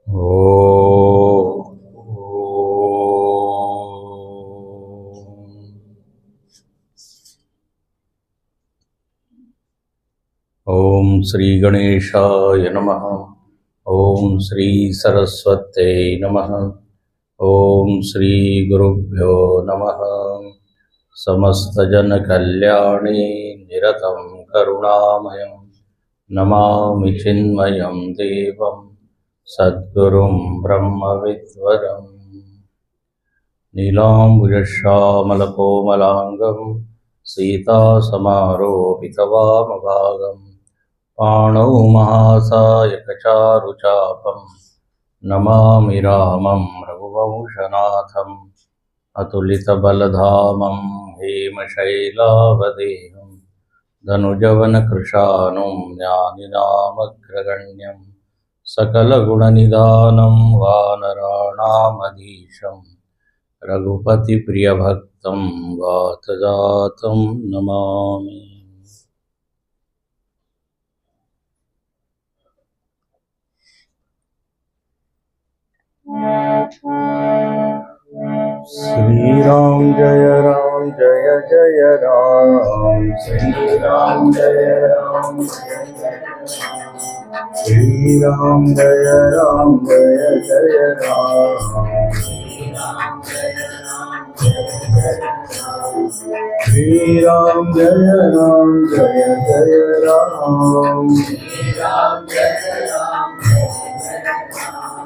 ओम श्री गणेशाय नमः। ओम श्री सरस्वत्यै नमः। ओम श्री गुरुभ्यो नमः। समस्त जन कल्याणे निरतं करुणामयं नमामि चिन्मयं देवं सद्गुरुं ब्रह्मविद्वरम्। नीलाम्बुजश्यामलकोमलाङ्गं सीतासमारोपितवामभागम् पाणौ महासायकचारुचापं नमामि रामं रघुवंशनाथम्। अतुलितबलधामं हेमशैलावदेहं धनुजवनकृशानुं ज्ञानिनामग्रगण्यं सकलगुणनिधानं वानराणामधीशं रघुपतिप्रियभक्तं वातजातं नमामि। श्री राम जय जय राम। श्री राम जय श्री राम जय जय राम। श्री राम जय जय राम। श्री राम जय जय राम। श्री राम जय जय राम। श्री राम जय जय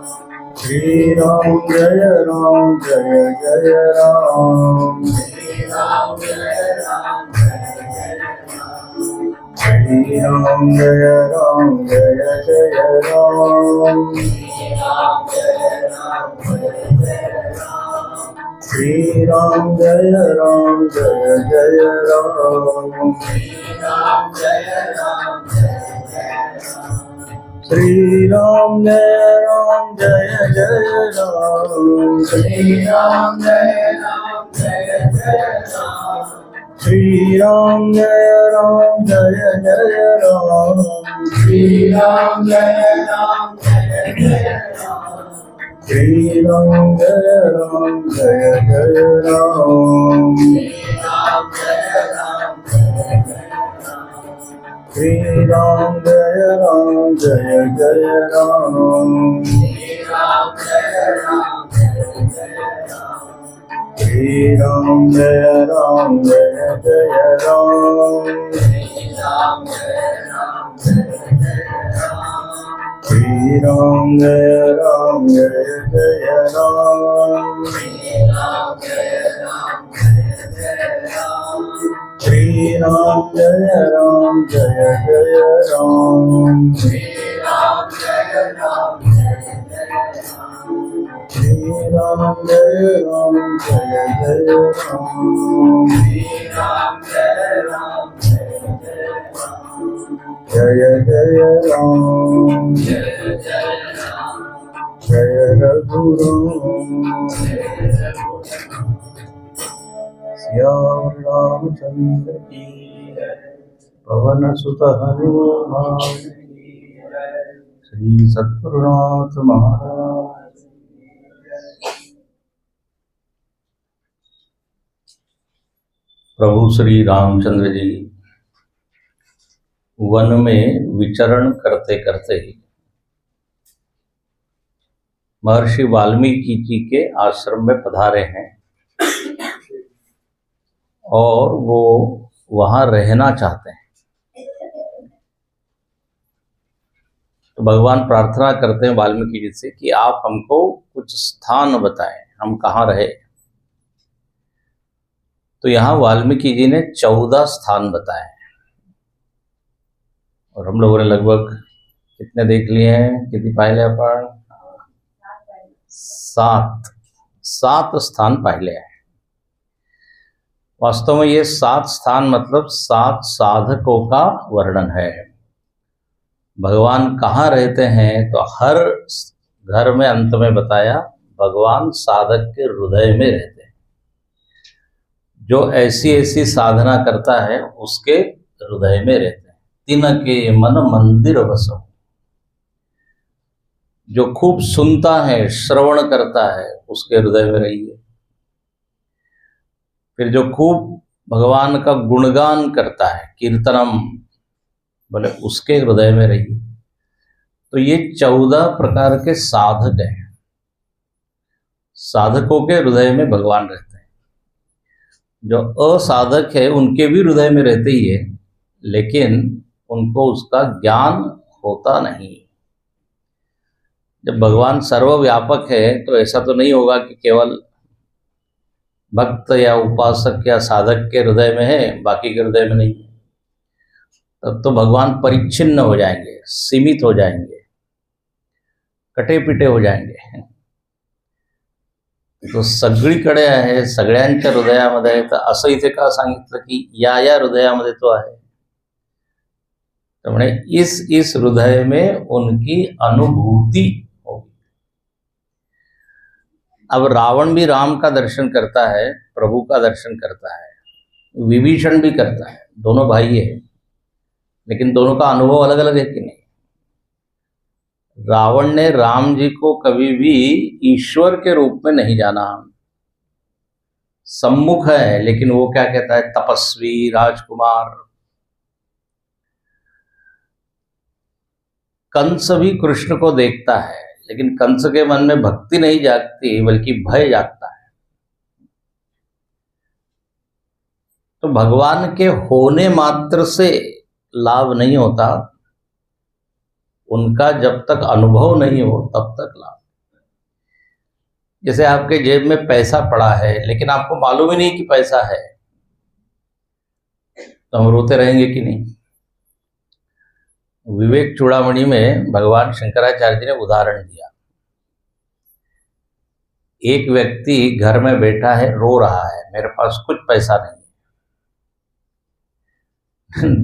राम। श्री राम जय जय राम। श्री राम जय जय राम। श्री राम जय जय राम। श्री राम जय जय राम। श्री राम जय जय राम। श्री राम जय जय राम। श्री राम जय जय राम। श्री राम जय जय राम। श्री राम जय जय राम। श्री राम जय जय राम। जय जय राम। जय रघुराम। श्याम रामचंद्र की पवन सुत हनुमान की श्री सद्गुरुनाथ महाराज। प्रभु श्री रामचंद्र जी वन में विचरण करते करते महर्षि वाल्मीकि जी के आश्रम में पधारे हैं और वो वहां रहना चाहते हैं। तो भगवान प्रार्थना करते हैं वाल्मीकि जी से कि आप हमको कुछ स्थान बताएं, हम कहाँ रहे। तो यहाँ वाल्मीकि जी ने 14 स्थान बताए और हम लोगों ने लगभग कितने देख लिए हैं, कितनी पहले अपन 7 स्थान पहले हैं। वास्तव में ये 7 स्थान मतलब 7 साधकों का वर्णन है। भगवान कहाँ रहते हैं तो हर घर में अंत में बताया भगवान साधक के हृदय में रहते हैं। जो ऐसी साधना करता है उसके हृदय में रहते हैं। तिनके मन मंदिर बसो। जो खूब सुनता है, श्रवण करता है, उसके हृदय में रहिए। फिर जो खूब भगवान का गुणगान करता है, कीर्तनम, बोले उसके हृदय में रहिए। तो ये 14 प्रकार के साधक हैं। साधकों के हृदय में भगवान रहते हैं। जो असाधक है उनके भी हृदय में रहते ही है, लेकिन उनको उसका ज्ञान होता नहीं। जब भगवान सर्वव्यापक है तो ऐसा तो नहीं होगा कि केवल भक्त या उपासक या साधक के हृदय में है, बाकी के हृदय में नहीं है। तब तो भगवान परिच्छिन्न हो जाएंगे, सीमित हो जाएंगे, कटे पिटे हो जाएंगे। तो सगळीकडे आहे, सगळ्यांच्या हृदयामध्ये आहे, तर असं इथे का सांगितलं की या या हृदयामध्ये तो आहे। त्यामुळे इस हृदय में उनकी अनुभूति होगी। अब रावण भी राम का दर्शन करता है, प्रभु का दर्शन करता है, विभीषण भी करता है, दोनों भाई है, लेकिन दोनों का अनुभव अलग अलग है कि नहीं। रावण ने राम जी को कभी भी ईश्वर के रूप में नहीं जाना, सम्मुख है, लेकिन वो क्या कहता है, तपस्वी राजकुमार। कंस भी कृष्ण को देखता है, लेकिन कंस के मन में भक्ति नहीं जागती, बल्कि भय जागता है। तो भगवान के होने मात्र से लाभ नहीं होता, उनका जब तक अनुभव नहीं हो तब तक लाभ। जैसे आपके जेब में पैसा पड़ा है, लेकिन आपको मालूम ही नहीं कि पैसा है, तो हम रोते रहेंगे कि नहीं। विवेक चूड़ामणि में भगवान शंकराचार्य जी ने उदाहरण दिया। एक व्यक्ति घर में बैठा है, रो रहा है, मेरे पास कुछ पैसा नहीं है।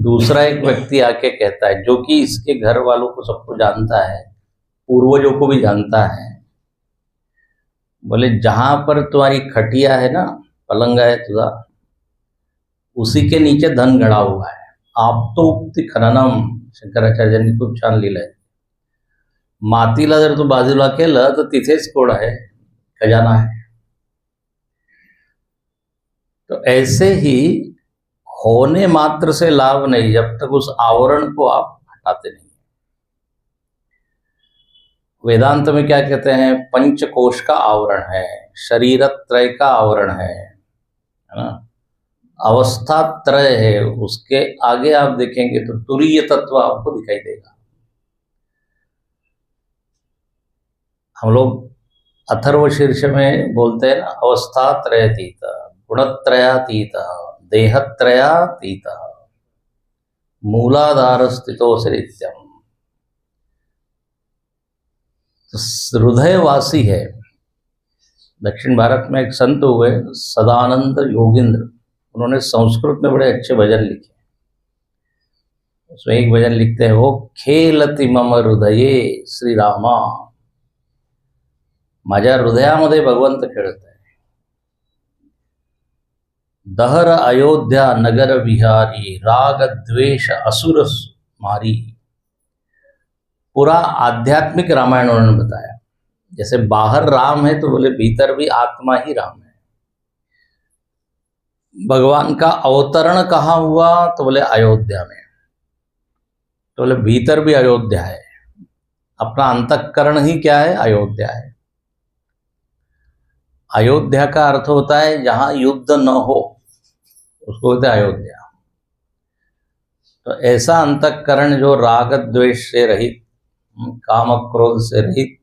दूसरा एक व्यक्ति आके कहता है, जो कि इसके घर वालों को सबको जानता है, पूर्वजों को भी जानता है, बोले जहां पर तुम्हारी खटिया है ना, पलंग है तुझा, उसी के नीचे धन गड़ा हुआ है। आप तो उक्ती खननम, शंकराचार्यांनी खूप छान लिहिलंय। मातीला जर तू बाजूला केलं तर तिथेच कोण आहे, खजाना है। तो ऐसे ही होने मात्र से लाभ नहीं, जब तक उस आवरण को आप हटाते नहीं। वेदांत में क्या कहते हैं, पंचकोश का आवरण है, शरीर त्रय का आवरण है ना, अवस्था त्रय है। उसके आगे आप देखेंगे तो तुरीय तत्व आपको दिखाई देगा। हम लोग अथर्वशीर्ष में बोलते हैं ना, अवस्था त्रयातीत, गुणत्रयातीत, देहत्रयातीत, मूलाधार स्थितो नित्यम। हृदयवासी है। दक्षिण भारत में एक संत हुए सदानंद योगिंद्र, उन्होंने संस्कृत में बड़े अच्छे भजन लिखे। उसमें एक भजन लिखते हैं, वो खेलति मम हृदये श्री रामा, माझ्या हृदयामध्ये भगवंत खेळत आहे। दहर अयोध्या नगर विहारी, राग द्वेष असुर मारी। पूरा आध्यात्मिक रामायण उन्होंने बताया। जैसे बाहर राम है तो बोले भीतर भी आत्मा ही राम है। भगवान का अवतरण कहाँ हुआ, तो बोले अयोध्या में, तो बोले भीतर भी अयोध्या है। अपना अंतःकरण ही क्या है, अयोध्या है। अयोध्या का अर्थ होता है जहां युद्ध न हो, उसको बोलते हैं अयोध्या। तो ऐसा अंतःकरण जो राग द्वेष से रहित, काम क्रोध से रहित,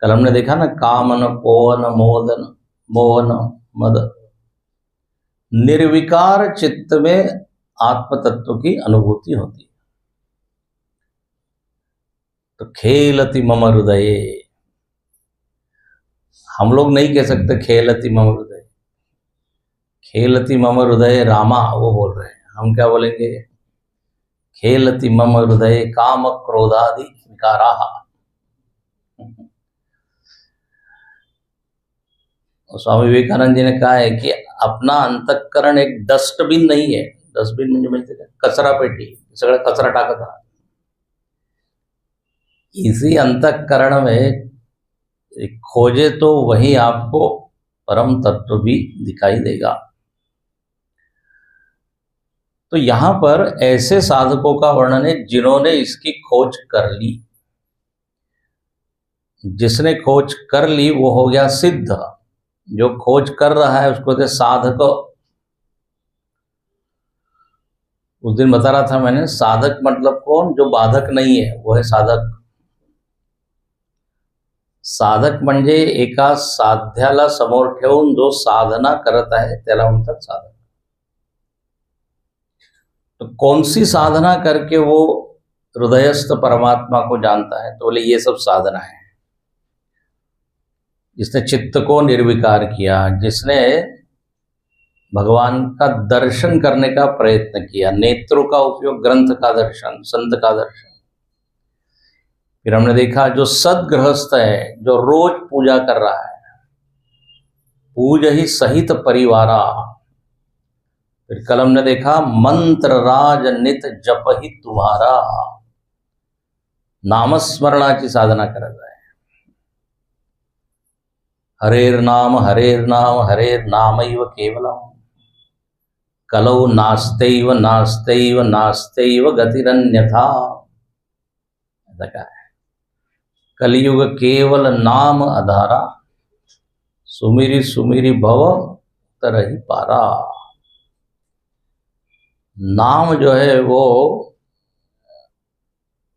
कल हमने देखा ना, कामन कोवन मोदन मोहन मद, निर्विकार चित्त में आत्म तत्व की अनुभूति होती है। तो खेलति मम हृदये, हम लोग नहीं कह सकते खेलति मम हृदय, खेलति मम हृदय रामा वो बोल रहे हैं। हम क्या बोलेंगे, खेलति मम हृदय काम क्रोधादि विकाराः। स्वामी विवेकानंद जी ने कहा है कि अपना अंतःकरण एक डस्टबिन नहीं है। डस्टबिन म्हणजे माहिती का, कचरा पेटी, सगळं कचरा टाकत राहा। इसी अंतःकरण में खोजे तो वही आपको परम तत्व भी दिखाई देगा। तो यहाँ पर ऐसे साधकों का वर्णन है जिन्होंने इसकी खोज कर ली। जिसने खोज कर ली वो हो गया सिद्ध, जो खोज कर रहा है उसको कहते साधक। उस दिन बता रहा था मैंने, साधक मतलब कौन, जो बाधक नहीं है वो है साधक। साधक म्हणजे एका साध्याला समोर ठेवून जो साधना करत आहे त्याला म्हणतात साधक। तो कौन सी साधना करके वो हृदयस्थ परमात्मा को जानता है, तो बोले ये सब साधना है। जिसने चित्त को निर्विकार किया, जिसने भगवान का दर्शन करने का प्रयत्न किया, नेत्रों का उपयोग, ग्रंथ का दर्शन, संत का दर्शन। फिर हमने देखा जो सदगृहस्थ है, जो रोज पूजा कर रहा है, पूज ही सहित परिवारा। फिर कल हमने देखा मंत्र राज नित जप ही तुम्हारा, नामस्मरणाची साधना करत आहे। हरेर नाम हरेर नामैव केवलम, कलौ नास्त्यैव नास्त्यैव नास्त्यैव गतिरन्यथा। ऐसा क्या है, कलियुग केवल नाम आधारा, सुमिरी सुमिरी भव तरही पारा। नाम जो है वो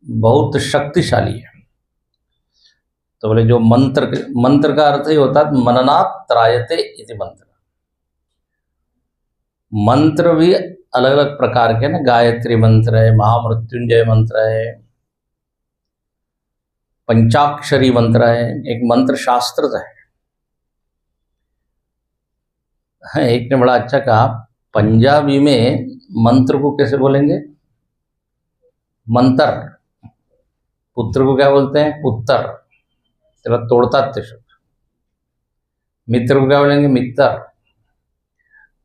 बहुत शक्तिशाली है। तो बोले जो मंत्र का अर्थ ही होता है मननात् त्रायते इति मंत्र। मंत्र भी अलग अलग प्रकार के ना, गायत्री मंत्र है, महामृत्युंजय मंत्र है, पंचाक्षरी मंत्र है, एक मंत्र शास्त्र है। एक ने बड़ा अच्छा कहा, पंजाबी में मंत्र को कैसे बोलेंगे, मंत्र। पुत्र को क्या बोलते हैं, पुत्र, तेरा तोड़तात ते शब्द। मित्र को क्या बोलेंगे, मित्र।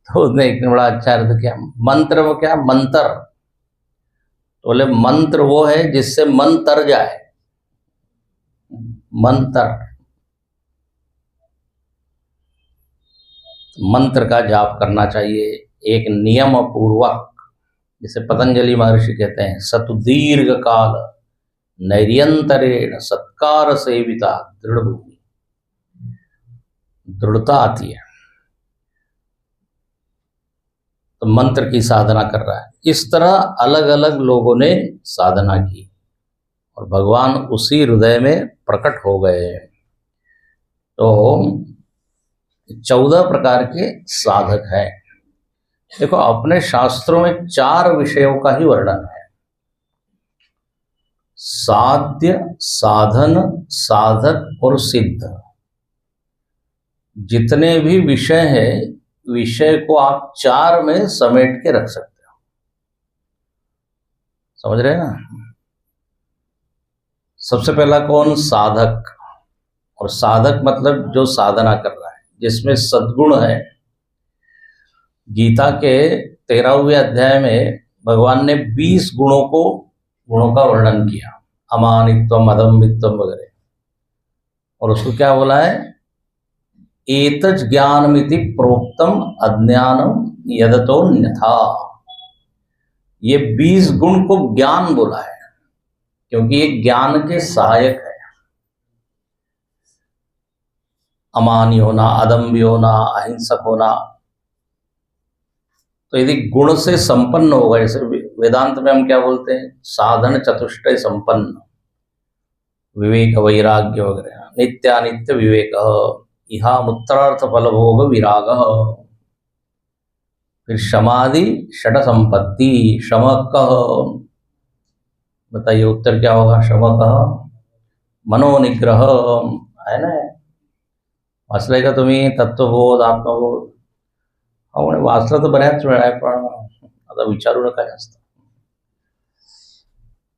तो उसने एक ने बड़ा अच्छा अर्थ किया, मंत्र वो क्या, मंत्र। तो बोले मंत्र वो है जिससे मन तर जाए, मंत्र। मंत्र का जाप करना चाहिए एक नियम पूर्वक, जिसे पतंजलि महर्षि कहते हैं, सतुदीर्घ काल नैर्यंतरेण सत्कार सेविता दृढ़ भूमि। दृढ़ता आती है तो मंत्र की साधना कर रहा है। इस तरह अलग अलग लोगों ने साधना की और भगवान उसी हृदय में प्रकट हो गए। तो 14 प्रकार के साधक हैं। देखो अपने शास्त्रों में 4 विषयों का ही वर्णन है, साध्य, साधन, साधक और सिद्ध। जितने भी विषय हैं, विषय को आप 4 में समेट के रख सकते हो। समझ रहे हैं ना। सबसे पहला कौन, साधक। और साधक मतलब जो साधना कर रहा है, जिसमें सद्गुण है। गीता के 13वें अध्याय में भगवान ने 20 गुणों का वर्णन किया, अमानित्वम, अदम्भित्वम वगैरह। और उसको क्या बोला है, एतज ज्ञानमिति प्रोक्तम अज्ञानम यदतोन्यथा। ये 20 गुण को ज्ञान बोला है क्योंकि ये ज्ञान के सहायक है। अमानी होना, अदम्भी होना, अहिंसक होना। तो यदि गुण से संपन्न होगा, जैसे वेदांत में हम क्या बोलते हैं, साधन चतुष्टय संपन्न, विवेक वैराग्य वगैरह, नित्यानित्य विवेक, इहा मुत्रार्थ फल भोग विराग। फिर समाधि षड संपत्ति, शमक। बताइए उत्तर क्या होगा, शमक मनोनिग्रह है ना। वाचलंय का तुम्ही तत्वबोध, आत्मबोध? हा म्हणे वाचलं तर बऱ्याच वेळा आहे, पण आता विचारू नका जास्त।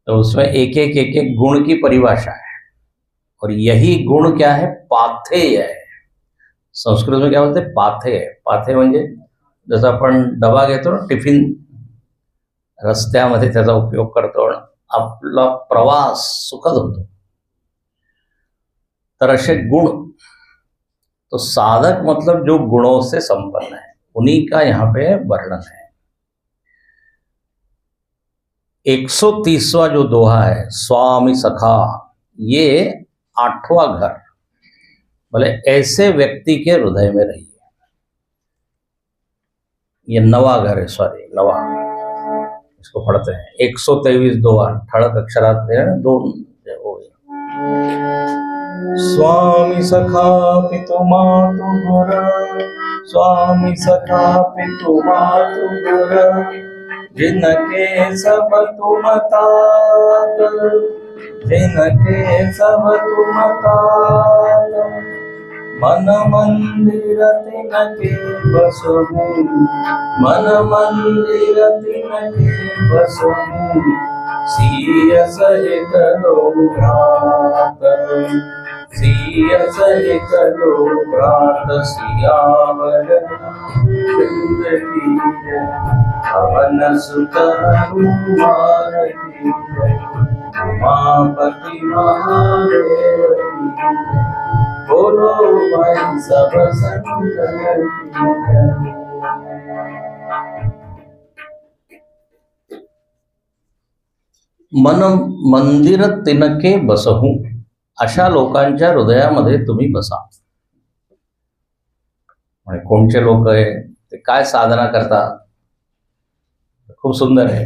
तो उसमें एक एक गुण की परिभाषा है और यही गुण क्या है, पाथेय है। संस्कृत में क्या बोलते हैं, पाथेय। पाथेय म्हणजे जसं आपण डबा घेतो ना, टिफिन, रस्त्यामध्ये त्याचा उपयोग करतो, आपला प्रवास सुखद होतो। तरह से गुण, तो साधक मतलब जो गुणों से संपन्न है, उन्हीं का यहाँ पे वर्णन है। 130वां जो दोहा है, स्वामी सखा, ये 8वां घर, बोले ऐसे व्यक्ति के हृदय में रहिए। ये 9वां घर है, सॉरी 9वां, इसको पढ़ते हैं। 123 दोहा, ठड़क अक्षरात है दो हो गया। स्वामी सखा पितु मातु गुर, स्वामी सखा पितु मातु गुर, जिनके सब तुम तात, जिनके सब तुम तात, मन मंदिर तिनके बसहु, मन मंदिर तिनके बसहु, सिय सहित लोभ्रात, सिय सहित लोभ्रात, सियावर रामचंद्र की जय, पवन सुत हनुमान की जय, उमापति महादेव की जय, बोलो भाई सब संतन की जय। मन मंदिर तिनके बसहू, अशा लोकांच्या हृदयामध्ये तुम्ही बसा. म्हणजे कोणचे लोक आहे ते, काय साधना करतात, खूप सुंदर आहे.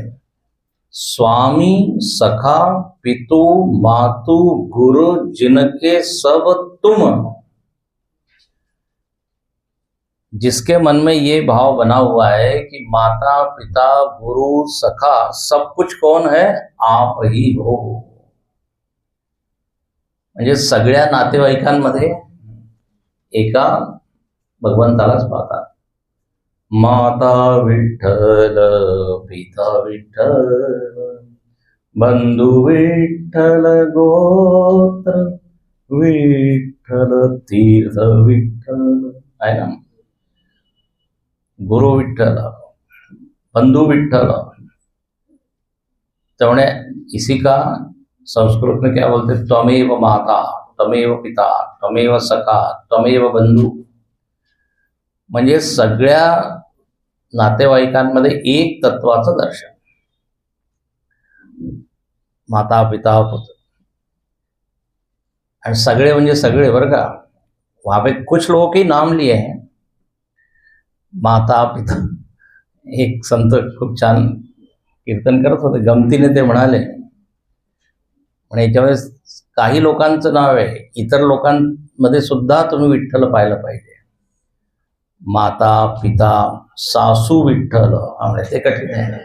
स्वामी सखा पितु मातु गुरु, जिनके सब तुम, जिसके मन में ये भाव बना हुआ है कि माता पिता गुरु सखा सब कुछ कौन है, आप ही हो. म्हणजे सगळ्या नातेवाईकांमध्ये एका भगवंतालाच पाहतात. माता विठ्ठल, पिता विठ्ठल, बंधू विठ्ठल, गोत्र विठ्ठल, तीर्थ विठ्ठल, आहे ना. गुरु विठ्ठल, बंधु विठ्ठल. तो इसी का संस्कृत में क्या बोलते, त्वमेव माता, त्वमेव पिता, त्वमेव सखा, त्वमेव बंधू. म्हणजे सगळ्या नातेवाईकांमध्ये एक तत्वाचं दर्शन. माता पिता पुत्र, आणि सगळे म्हणजे सगळे बरं का. वहां पे कुछ लोगों के नाम लिए हैं, माता पिता. एक संत खूप छान कीर्तन करत होते, गमतीने ते म्हणाले, पण याच्यामध्ये काही लोकांचं नाव आहे, इतर लोकांमध्ये सुद्धा तुम्ही विठ्ठल पाहिलं पाहिजे. माता पिता, सासू विठ्ठल, ते कठीण आहे.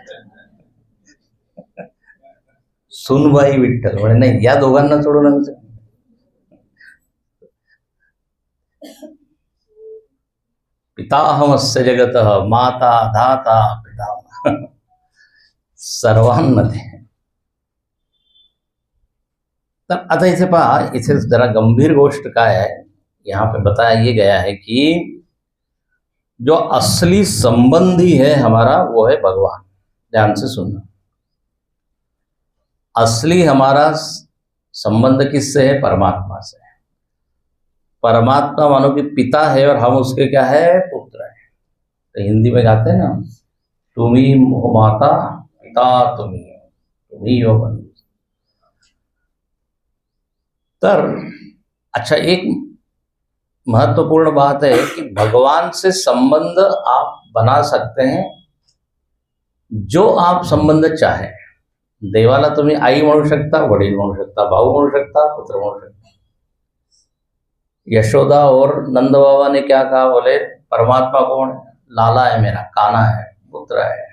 सुनबाई विठ्ठल, म्हणजे नाही, या दोघांना सोडून आमचं. पिताहमस्य जगत, माता धाता पिता, सर्वांमध्ये. तर आता इथे पहा, इथे जरा गंभीर गोष्ट काय है, यहाँ पे बताया ये गया है कि जो असली संबंधी है हमारा, वो है भगवान. ध्यान से सुनना. असली हमारा संबंध किससे है, परमात्मा से. परमात्मा मानो कि पिता है और हम उसके क्या है, पुत्र है. तो हिंदी में गाते हैं ना, तुम ही हो माता पिता, तुम ही हो बंधु. तर अच्छा, एक महत्वपूर्ण बात है कि भगवान से संबंध आप बना सकते हैं जो आप संबंध चाहे. देवाला तुम्ही आई म्हणू शकता, वडील म्हणू शकता, भाऊ म्हणू शकता, पुत्र म्हणू शकता. यशोदा और नंद बाबा ने क्या कहा, बोले परमात्मा कौन है, लाला है मेरा, काना है, पुत्र है.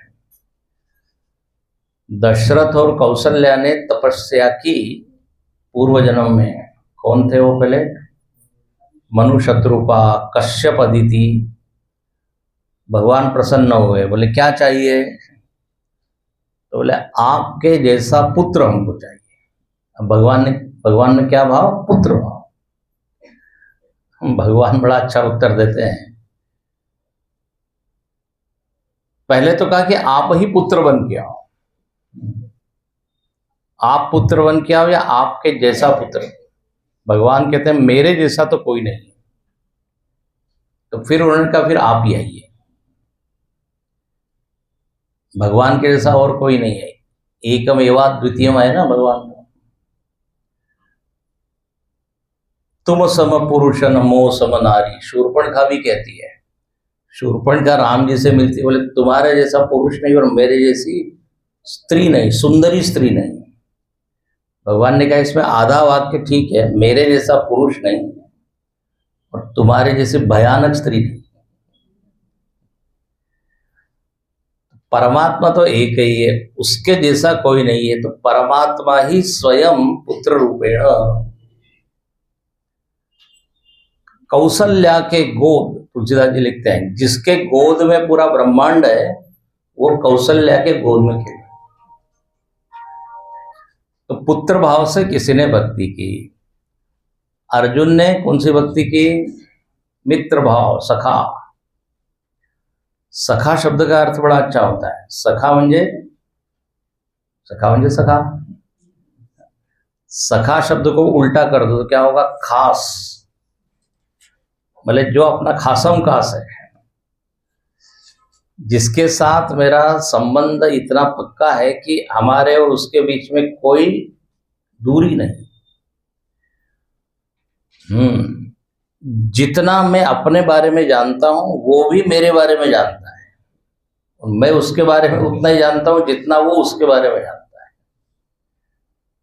दशरथ और कौशल्या ने तपस्या की पूर्व जन्म में. कौन थे वो पहले, मनु शत्रुपा, कश्यप अदिति. भगवान प्रसन्न हुए, बोले क्या चाहिए, तो बोले आपके जैसा पुत्र हमको चाहिए. अब भगवान में क्या भाव, पुत्र भाव. भगवान बड़ा अच्छा उत्तर देते हैं. पहले तो कहा कि आप ही पुत्र बन के आओ, आप पुत्र बन के आओ, या आपके जैसा पुत्र भगवान कहते हैं मेरे जैसा तो कोई नहीं। तो फिर उन्होंने कहा फिर आप ही आइए, भगवान के जैसा और कोई नहीं है, एकम एवाद्वितीयम है ना भगवान। तुम सम पुरुष नमो सम नारी, शूर्पणखा भी कहती है, शूर्पणखा राम जी से मिलती, बोले तुम्हारे जैसा पुरुष नहीं और मेरे जैसी स्त्री नहीं, सुंदरी स्त्री नहीं। भगवान ने कहा इसमें आधा वाक्य ठीक है, मेरे जैसा पुरुष नहीं और तुम्हारे जैसे भयानक स्त्री नहीं। परमात्मा तो एक ही है, उसके जैसा कोई नहीं है। तो परमात्मा ही स्वयं पुत्र रूपेण कौशल्या के गोद, तुलसीदास जी लिखते हैं जिसके गोद में पूरा ब्रह्मांड है वो कौशल्या के गोद में खेले। तो पुत्र भाव से किसी ने भक्ति की, अर्जुन ने कौन सी भक्ति की? मित्र भाव, सखा। सखा शब्द का अर्थ बड़ा अच्छा होता है। सखा म्हणजे सखा। सखा शब्द को उल्टा कर दो तो क्या होगा? खास। भले जो अपना खासम खास है, जिसके साथ मेरा संबंध इतना पक्का है कि हमारे और उसके बीच में कोई दूरी नहीं। जितना मैं अपने बारे में जानता हूं वो भी मेरे बारे में जानता है, और मैं उसके बारे में उतना ही जानता हूं जितना वो उसके बारे में जानता है।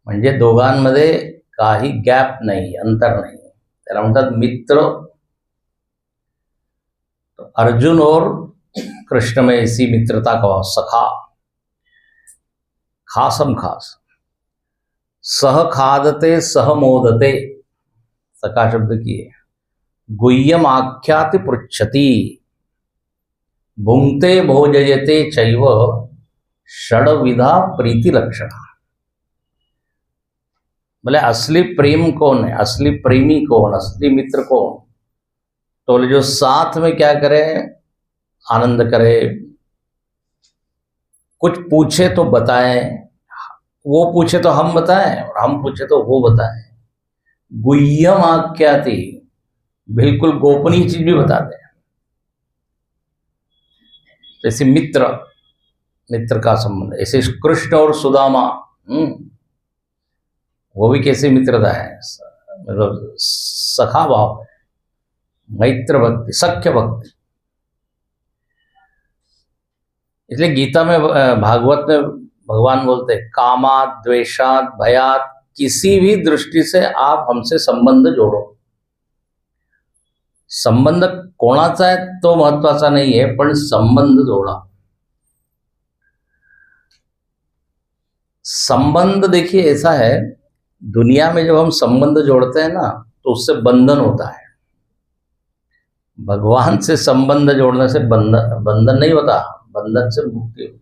म्हणजे दोघांमध्ये काही गॅप नाही, अंतर नाही, त्याला म्हणतात मित्र। तो अर्जुन और कृष्ण में ऐसी मित्रता का भाव, सखा, खासम खास। सह खादते सह मोदते, सखा शब्द की है। गुह्यम आख्याति पृच्छति, भुंक्ते भोजयते चैव षड्विधा प्रीति लक्षणा। बोले असली प्रेम कौन है, असली प्रेमी कौन, असली मित्र कौन? तो बोले जो साथ में क्या करे, आनंद करे, कुछ पूछे तो बताए, वो पूछे तो हम बताएं और हम पूछे तो वो बताएं। गुह्यम आख्याति, बिल्कुल गोपनीय चीज भी बता दें। जैसे मित्र, मित्र का संबंध, ऐसे कृष्ण और सुदामा, वो भी कैसे मित्रता है, मतलब सखा भाव, मैत्र भक्ति, सख्य भक्ति। इसलिए गीता में, भागवत में भगवान बोलते हैं कामात, द्वेषात, भयात, किसी भी दृष्टि से आप हमसे संबंध जोड़ो। संबंध कोणाचा आहे तो महत्वाचा नहीं है, पण संबंध जोड़ा। संबंध देखिए ऐसा है, दुनिया में जब हम संबंध जोड़ते हैं ना तो उससे बंधन होता है। भगवान से संबंध जोड़ने से बंधन नहीं होता, बंधन से मुक्ति होती।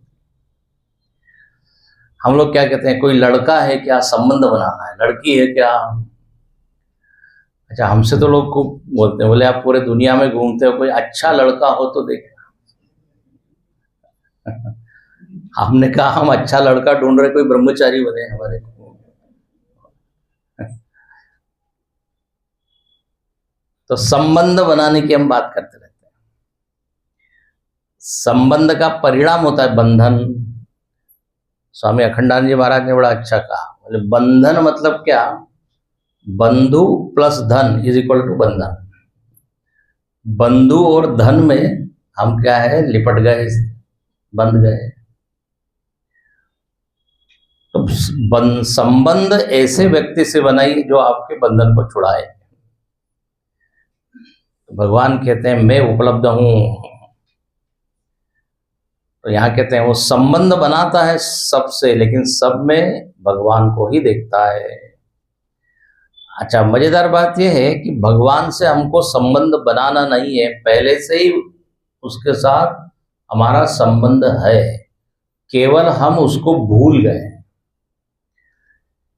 हम लोग क्या कहते हैं, कोई लड़का है क्या, संबंध बनाना है, लड़की है क्या। अच्छा, हमसे तो लोग खूब बोलते हैं, बोले आप पूरे दुनिया में घूमते हो, कोई अच्छा लड़का हो तो देखना। हमने कहा हम अच्छा लड़का ढूंढ रहे, कोई ब्रह्मचारी बने हमारे। तो संबंध बनाने की हम बात करते रहते हैं। संबंध का परिणाम होता है बंधन। स्वामी अखंडानंद जी महाराज ने बड़ा अच्छा कहा, बोले बंधन मतलब क्या, बंधु प्लस धन इज इक्वल टू बंधन। बंधु और धन में हम क्या है, लिपट गए, बंध गए। तो संबंध ऐसे व्यक्ति से बनाई जो आपके बंधन को छुड़ाए। तो भगवान कहते हैं मैं उपलब्ध हूं। तो यहां कहते हैं वो संबंध बनाता है सबसे, लेकिन सब में भगवान को ही देखता है। अच्छा, मजेदार बात यह है कि भगवान से हमको संबंध बनाना नहीं है, पहले से ही उसके साथ हमारा संबंध है, केवल हम उसको भूल गए।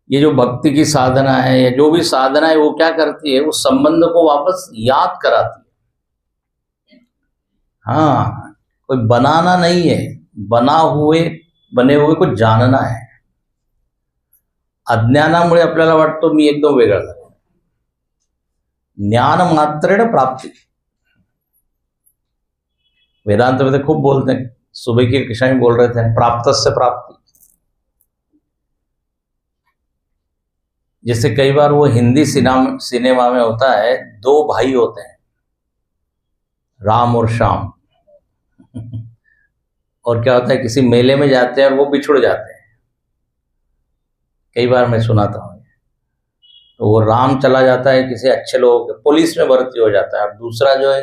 ये जो भक्ति की साधना है या जो भी साधना है वो क्या करती है, उस संबंध को वापस याद कराती है। हाँ, कोई बनाना नहीं है, बने हुए को जानना है। अज्ञानामुळे आपल्याला वाटतो मी एकदम वेगळा झालो, ज्ञान मात्रेण प्राप्ति। वेदांत में तो खूब बोलते हैं, सुबह की कक्षा में बोल रहे थे, प्राप्त से प्राप्ति। जैसे कई बार वो हिंदी सिनेमा में होता है, दो भाई होते हैं, राम और श्याम, और क्या होता है, किसी मेले में जाते हैं और वो बिछुड़ जाते हैं। कई बार मैं सुनाता हूँ। तो वो राम चला जाता है किसी अच्छे लोगों के, पुलिस में भर्ती हो जाता है, और दूसरा जो है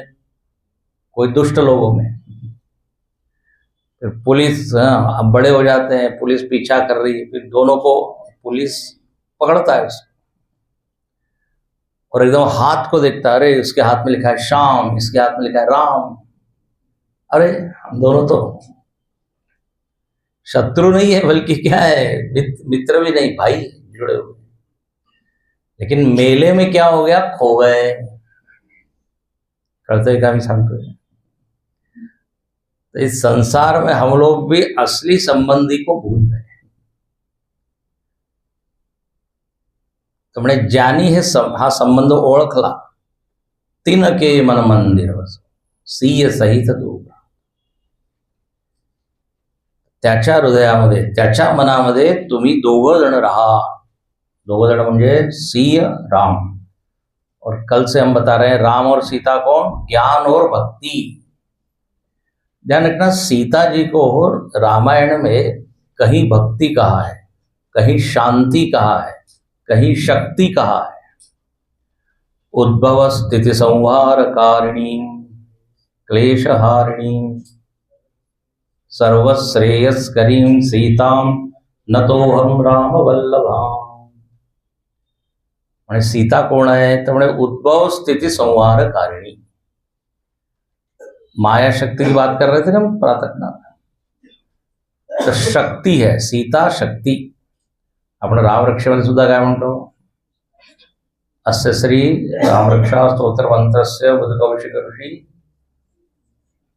कोई दुष्ट लोगों में। फिर पुलिस, अब बड़े हो जाते हैं, पुलिस पीछा कर रही है, फिर दोनों को पुलिस पकड़ता है उसको, और एकदम हाथ को देखता है, अरे उसके हाथ में लिखा है श्याम, इसके हाथ में लिखा है राम। अरे हम दोनों तो शत्रु नहीं है, बल्कि क्या है, मित्र भी नहीं, भाई जुड़े हुए। लेकिन मेले में क्या हो गया, खो गए। करते का भी सांगतो है। तो इस संसार में हम लोग भी असली संबंधी को भूल गए। तुमने ज्ञानी हे हा संबंध ओळखला, तिनके मन मंदिर सिंह सहित दूर। त्याच्या हृदयामध्ये, त्याच्या मनामध्ये तुम्ही दोघं जण रहा। दोघं जण म्हणजे सिंह, राम। और कल से हम बता रहे हैं राम और सीता कौन, ज्ञान और भक्ति। ध्यान रखना, सीता जी को रामायण में कहीं भक्ति कहा है, कहीं शांति कहा है, कहीं शक्ति कहा है। उद्भव स्थिति संहार कारिणी, क्लेशहारिणी, सर्वश्रेयस्करीं सीतां नतोहम राम वल्लभाम। म्हणजे सीता कोण आहे, तर म्हणजे उद्भव स्थिति संहार कारिणी। माया शक्ति की बात कर रहे थे ना हम प्रातः, तो शक्ती है सीता, शक्ती। आपण रामरक्षेमध्ये सुद्धा काय म्हणतो, अस्य श्री रामरक्षा स्तोत्र मंत्रस्य बुधकौशिक ऋषी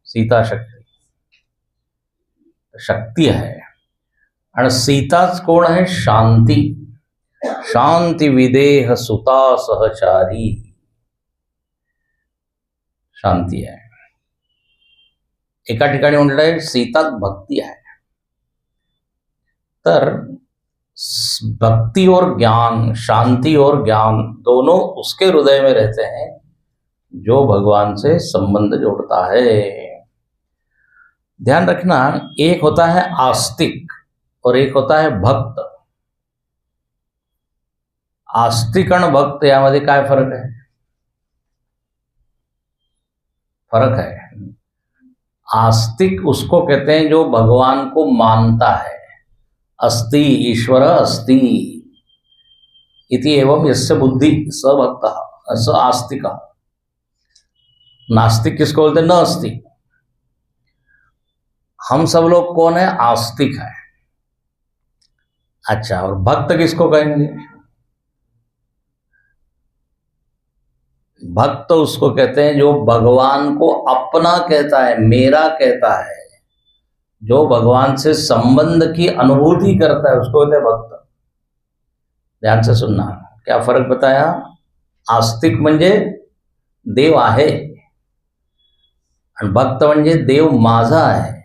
सीता शक्ती। शक्ती है। आणि सीताच कोण आहे, शांती। शांति विदेह सुता सहचारी, शांती आहे। एका ठिकाणी म्हटलंय सीतात भक्ती आहे। तर भक्ति और ज्ञान, शांति और ज्ञान दोनों उसके हृदय में रहते हैं जो भगवान से संबंध जोड़ता है। ध्यान रखना, एक होता है आस्तिक और एक होता है भक्त। आस्तिक और भक्त यामध्ये काय फरक है? फर्क है। आस्तिक उसको कहते हैं जो भगवान को मानता है। अस्ति ईश्वर अस्ति इति एवं यस्य बुद्धि स भक्तः स आस्तिकः। नास्तिक किसको बोलते हैं? न अस्ति। हम सब लोग कौन है? आस्तिक है। अच्छा, और भक्त किसको कहेंगे? भक्त उसको कहते हैं जो भगवान को अपना कहता है, मेरा कहता है, जो भगवान से संबंध की अनुभूति करता है, उसको कहते हैं भक्त। ध्यान से सुनना, क्या फर्क बताया? आस्तिक म्हणजे देव आहे आणि भक्त म्हणजे देव माझा आहे।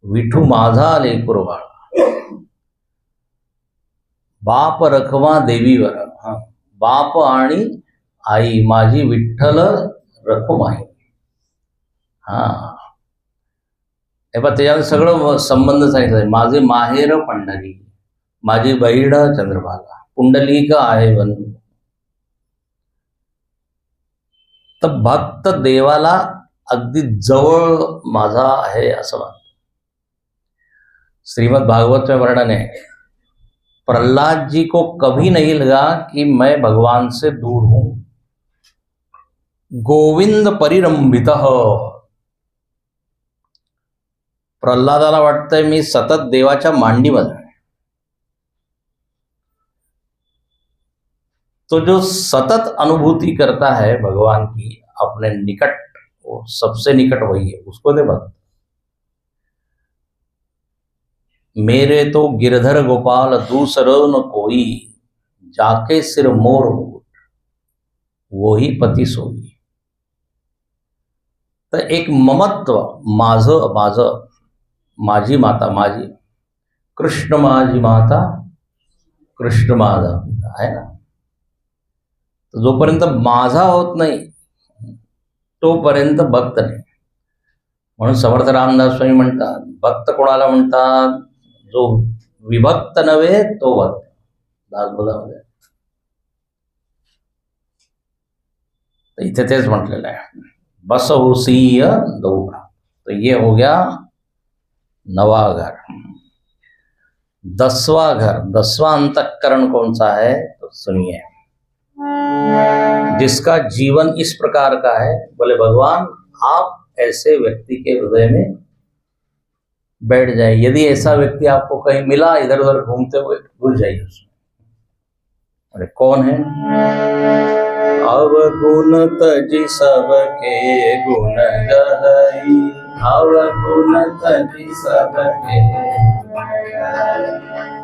विठू माझा लेकुरबाळ, बाप रखवा देवीवर। बाप आणि आई माझी विठ्ठल रखुमाई। हे बघ, त्याच्यामध्ये सगळं संबंध सांगितलं। माझे माहेर पंढरी, माझी बहीण चंद्रभागा, पुंडलिक आहे बंधू। तर भक्त देवाला अगदी जवळ माझा आहे असं मानतो। श्रीमद् भागवत में वर्णन है, प्रहलाद जी को कभी नहीं लगा कि मैं भगवान से दूर हूं। गोविंद परिरंभितः, प्रल्हादाला वाटतंय मी सतत देवाच्या मांडीमध्ये। तो जो सतत अनुभूति करता है भगवान की अपने निकट, वो सबसे निकट वही है, उसको दे भक्त। मेरे तो गिरधर गोपाल दूसर न कोई, जाके सिर मोर मुकुट। वो ही पती सोई. तर एक ममत्व, माझं माझं, माझी माता माझी, कृष्ण माझी माता, कृष्ण माझा पिता आहे ना. तर जोपर्यंत माझा होत नाही तोपर्यंत भक्त नाही. म्हणून समर्थ रामदास स्वामी म्हणतात, भक्त कोणाला म्हणतात? जो विभक्त नव्हे तो भक्त. दासबोधामध्ये तो इथे तेच म्हटलेलं आहे, बस उसीय दोघा. तो ये हो गया नवा घर. 10वां घर, 10वां अंतःकरण कौन सा है? तो सुनिए. जिसका जीवन इस प्रकार का है, बोले भगवान आप ऐसे व्यक्ति के हृदय में बैठ जाए. यदि ऐसा व्यक्ति आपको कहीं मिला इधर उधर घूमते हुए, घुस जाइए उसमें. अरे कौन है? अवगुण तजी सबके गुण गहई, अवगुण तजी सबके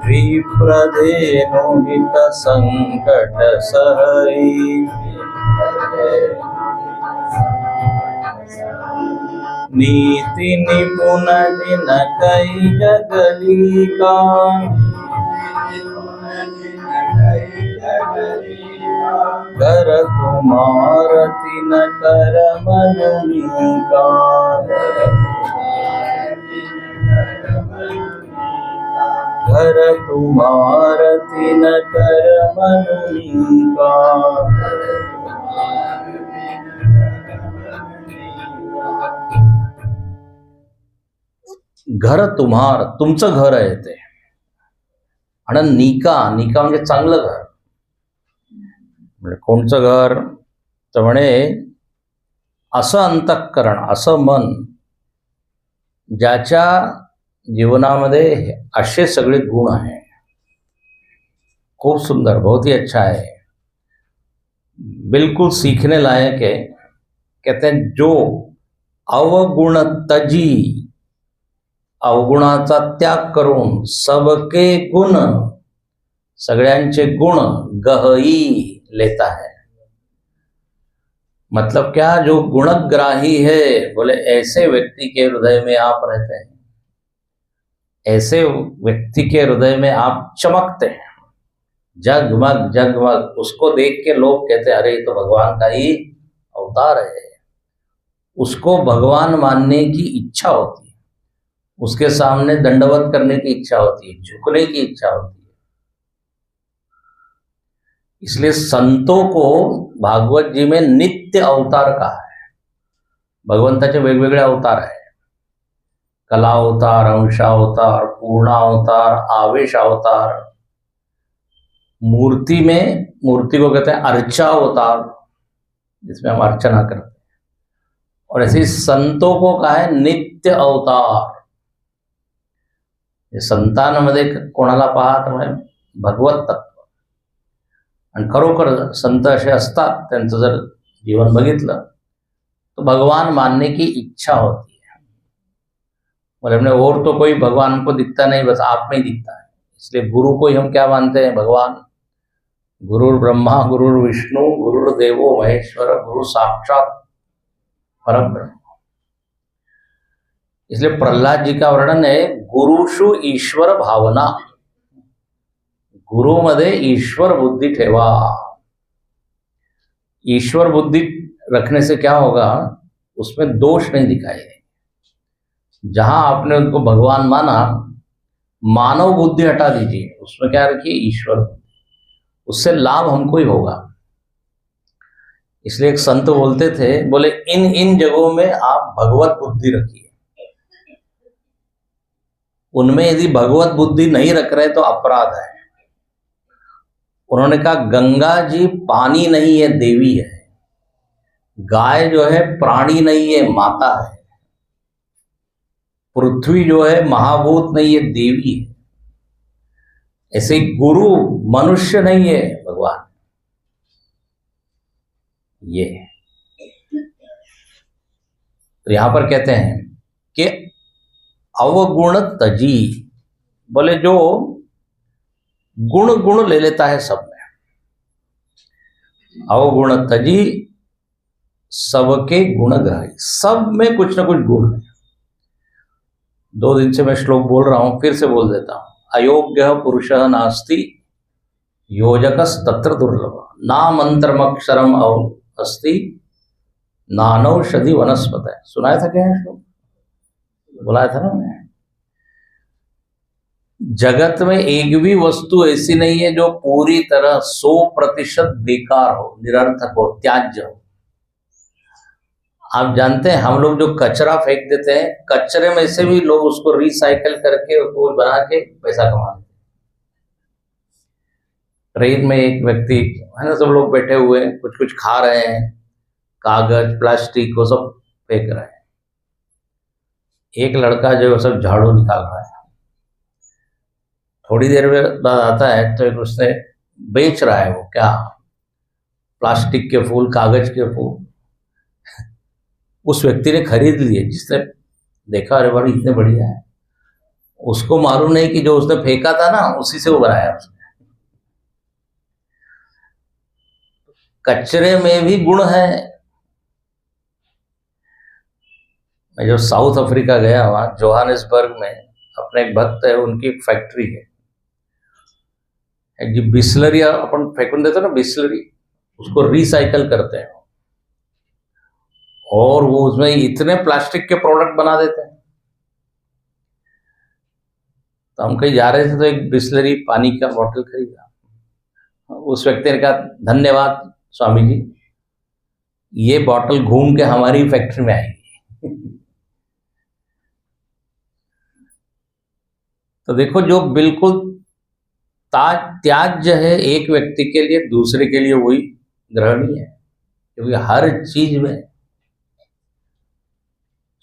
विप्रधेनु हित संकट सहई. नीति निपुण जिन कई जगली का, कर तुम्हार तिन कर मनुनी का. कर तुम्हार तिन कर मनुनी का. घर तुम्हार, तुमचं घर आहे ते. आणि निका, निका म्हणजे चांगलं घर. म्हणजे कोणचं घर? तर म्हणे असं अंतःकरण, असं मन ज्याच्या जीवनामध्ये असे सगळे गुण आहे. खूप सुंदर, बहुत ही अच्छा है, बिल्कुल सीखने लायक है. कहते हैं जो अवगुण तजी, अवगुणाचा त्याग करून सबके गुण, सगळ्यांचे गुण गहई लेता है. मतलब क्या? जो गुणग्राही है, बोले ऐसे व्यक्ति के हृदय में आप रहते हैं, ऐसे व्यक्ति के हृदय में आप चमकते हैं, जगमग जगमग. उसको देख के लोग कहते हैं अरे ये तो भगवान का ही अवतार है. उसको भगवान मानने की इच्छा होती है, उसके सामने दंडवत करने की इच्छा होती है, झुकने की इच्छा होती है. इसलिए संतों को भागवत जी में नित्य अवतार कहा है. भगवंताचे वेगवेगळे अवतार आहे. कला अवतार, अंशावतार, पूर्ण अवतार, आवेश अवतार. मूर्ति में, मूर्ति को कहते हैं अर्चा अवतार, जिसमें हम अर्चना करते हैं. और ऐसे संतों को कहा है नित्य अवतार. संतांमध्ये कोणाला पाहा तर म्हणे भगवत तत्व. आणि खरोखर संत असे असतात, त्यांचं जर जीवन बघितलं तो भगवान मानने की इच्छा होती है. बोले हमने और तो कोई भगवान हमको दिखता नहीं, बस आप में ही दिखता है. इसलिए गुरु को ही हम क्या मानते हैं? भगवान. गुरुर ब्रह्मा गुरुर विष्णु गुरुर्देवो महेश्वर, गुरु साक्षात परब्रह्म. इसलिए प्रहलाद जी का वर्णन है गुरुषु ईश्वर भावना. गुरु मध्ये ईश्वर बुद्धि ठेवा. ईश्वर बुद्धि रखने से क्या होगा? उसमें दोष नहीं दिखाई देंगे. जहां आपने उनको भगवान माना, मानव बुद्धि हटा दीजिए, उसमें क्या रखिए? ईश्वर बुद्धि. उससे लाभ हमको ही होगा. इसलिए एक संत बोलते थे, बोले इन इन जगहों में आप भगवत बुद्धि रखिए. उनमें यदि भगवत बुद्धि नहीं रख रहे तो अपराध है. उन्होंने कहा गंगा जी पानी नहीं है, देवी है. गाय जो है प्राणी नहीं है, माता है. पृथ्वी जो है महाभूत नहीं है, देवी है. ऐसे गुरु मनुष्य नहीं है, भगवान. ये तो यहां पर कहते हैं कि अवगुण तजी, बोले जो गुण गुण ले लेता है सब में. अवगुण तजी सबके गुण ग्राही, सब में कुछ ना कुछ गुण है। 2 दिन से मैं श्लोक बोल रहा हूं, फिर से बोल देता हूं। अयोग्य पुरुष नास्ति योजकस तत्र दुर्लभ, ना मंत्रमक्षरम अस्ति नानौषधि वनस्पत। सुनाया था क्या है श्लोक? बुलाया था ना मैंने। जगत में एक भी वस्तु ऐसी नहीं है जो पूरी तरह 100% बेकार हो, निरर्थक हो, त्याज्य हो। आप जानते हैं हम लोग जो कचरा फेंक देते हैं, कचरे में से भी लोग उसको रिसाइकल करके उसको बना के पैसा कमा लेते हैं। ट्रेन में एक व्यक्ति है ना, सब लोग बैठे हुए हैं, कुछ कुछ खा रहे हैं, कागज प्लास्टिक वो सब फेंक रहे हैं। एक लड़का जो है सब झाड़ू निकाल रहा है। थोड़ी देर में बाद आता है तो एक उसने बेच रहा है, वो क्या प्लास्टिक के फूल, कागज के फूल। उस व्यक्ति ने खरीद लिए, जिसने देखा अरे बड़ी इतने बढ़िया है, उसको मालूम नहीं कि जो उसने फेंका था ना उसी से वो बनाया उसने। कचरे में भी गुण है। मैं जो साउथ अफ्रीका गया, वहां जोहानिसबर्ग में अपने एक भक्त है, उनकी एक फैक्ट्री है। एक जो बिस्लरी अपन फेंकून देते ना, बिस्लरी, उसको रिसाइकल करते हैं और वो उसमें इतने प्लास्टिक के प्रोडक्ट बना देते हैं। तो हम कहीं जा रहे थे तो एक बिस्लरी पानी का बोतल खरीदा। उस व्यक्ति ने कहा धन्यवाद स्वामी जी, ये बोतल घूम के हमारी फैक्ट्री में आएगी। तो देखो, जो बिल्कुल त्याज्य है एक व्यक्ति के लिए, दूसरे के लिए वही ग्रहणीय है। क्योंकि हर चीज में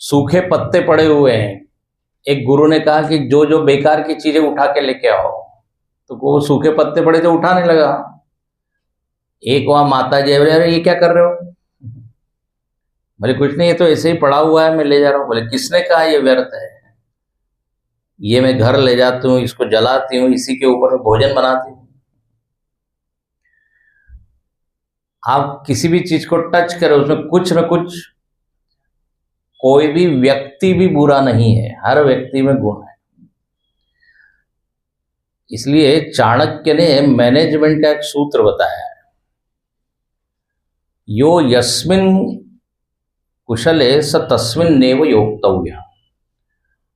सूखे पत्ते पड़े हुए हैं। एक गुरु ने कहा कि जो जो बेकार की चीजें उठा के लेके आओ, तो वो सूखे पत्ते पड़े थे, उठाने लगा। एक वहां माता जी, अरे ये क्या कर रहे हो? बोले कुछ नहीं, ये तो ऐसे ही पड़ा हुआ है, मैं ले जा रहा हूँ। बोले किसने कहा ये व्यर्थ है? ये मैं घर ले जाती हूँ, इसको जलाती हूँ, इसी के ऊपर भोजन बनाती हूँ। आप किसी भी चीज को टच करें, उसमें कुछ न कुछ, कोई भी व्यक्ति भी बुरा नहीं है, हर व्यक्ति में गुण है। इसलिए चाणक्य ने मैनेजमेंट का एक सूत्र बताया है, यो यस्मिन कुशले स तस्मिन नेव योक्तव्य।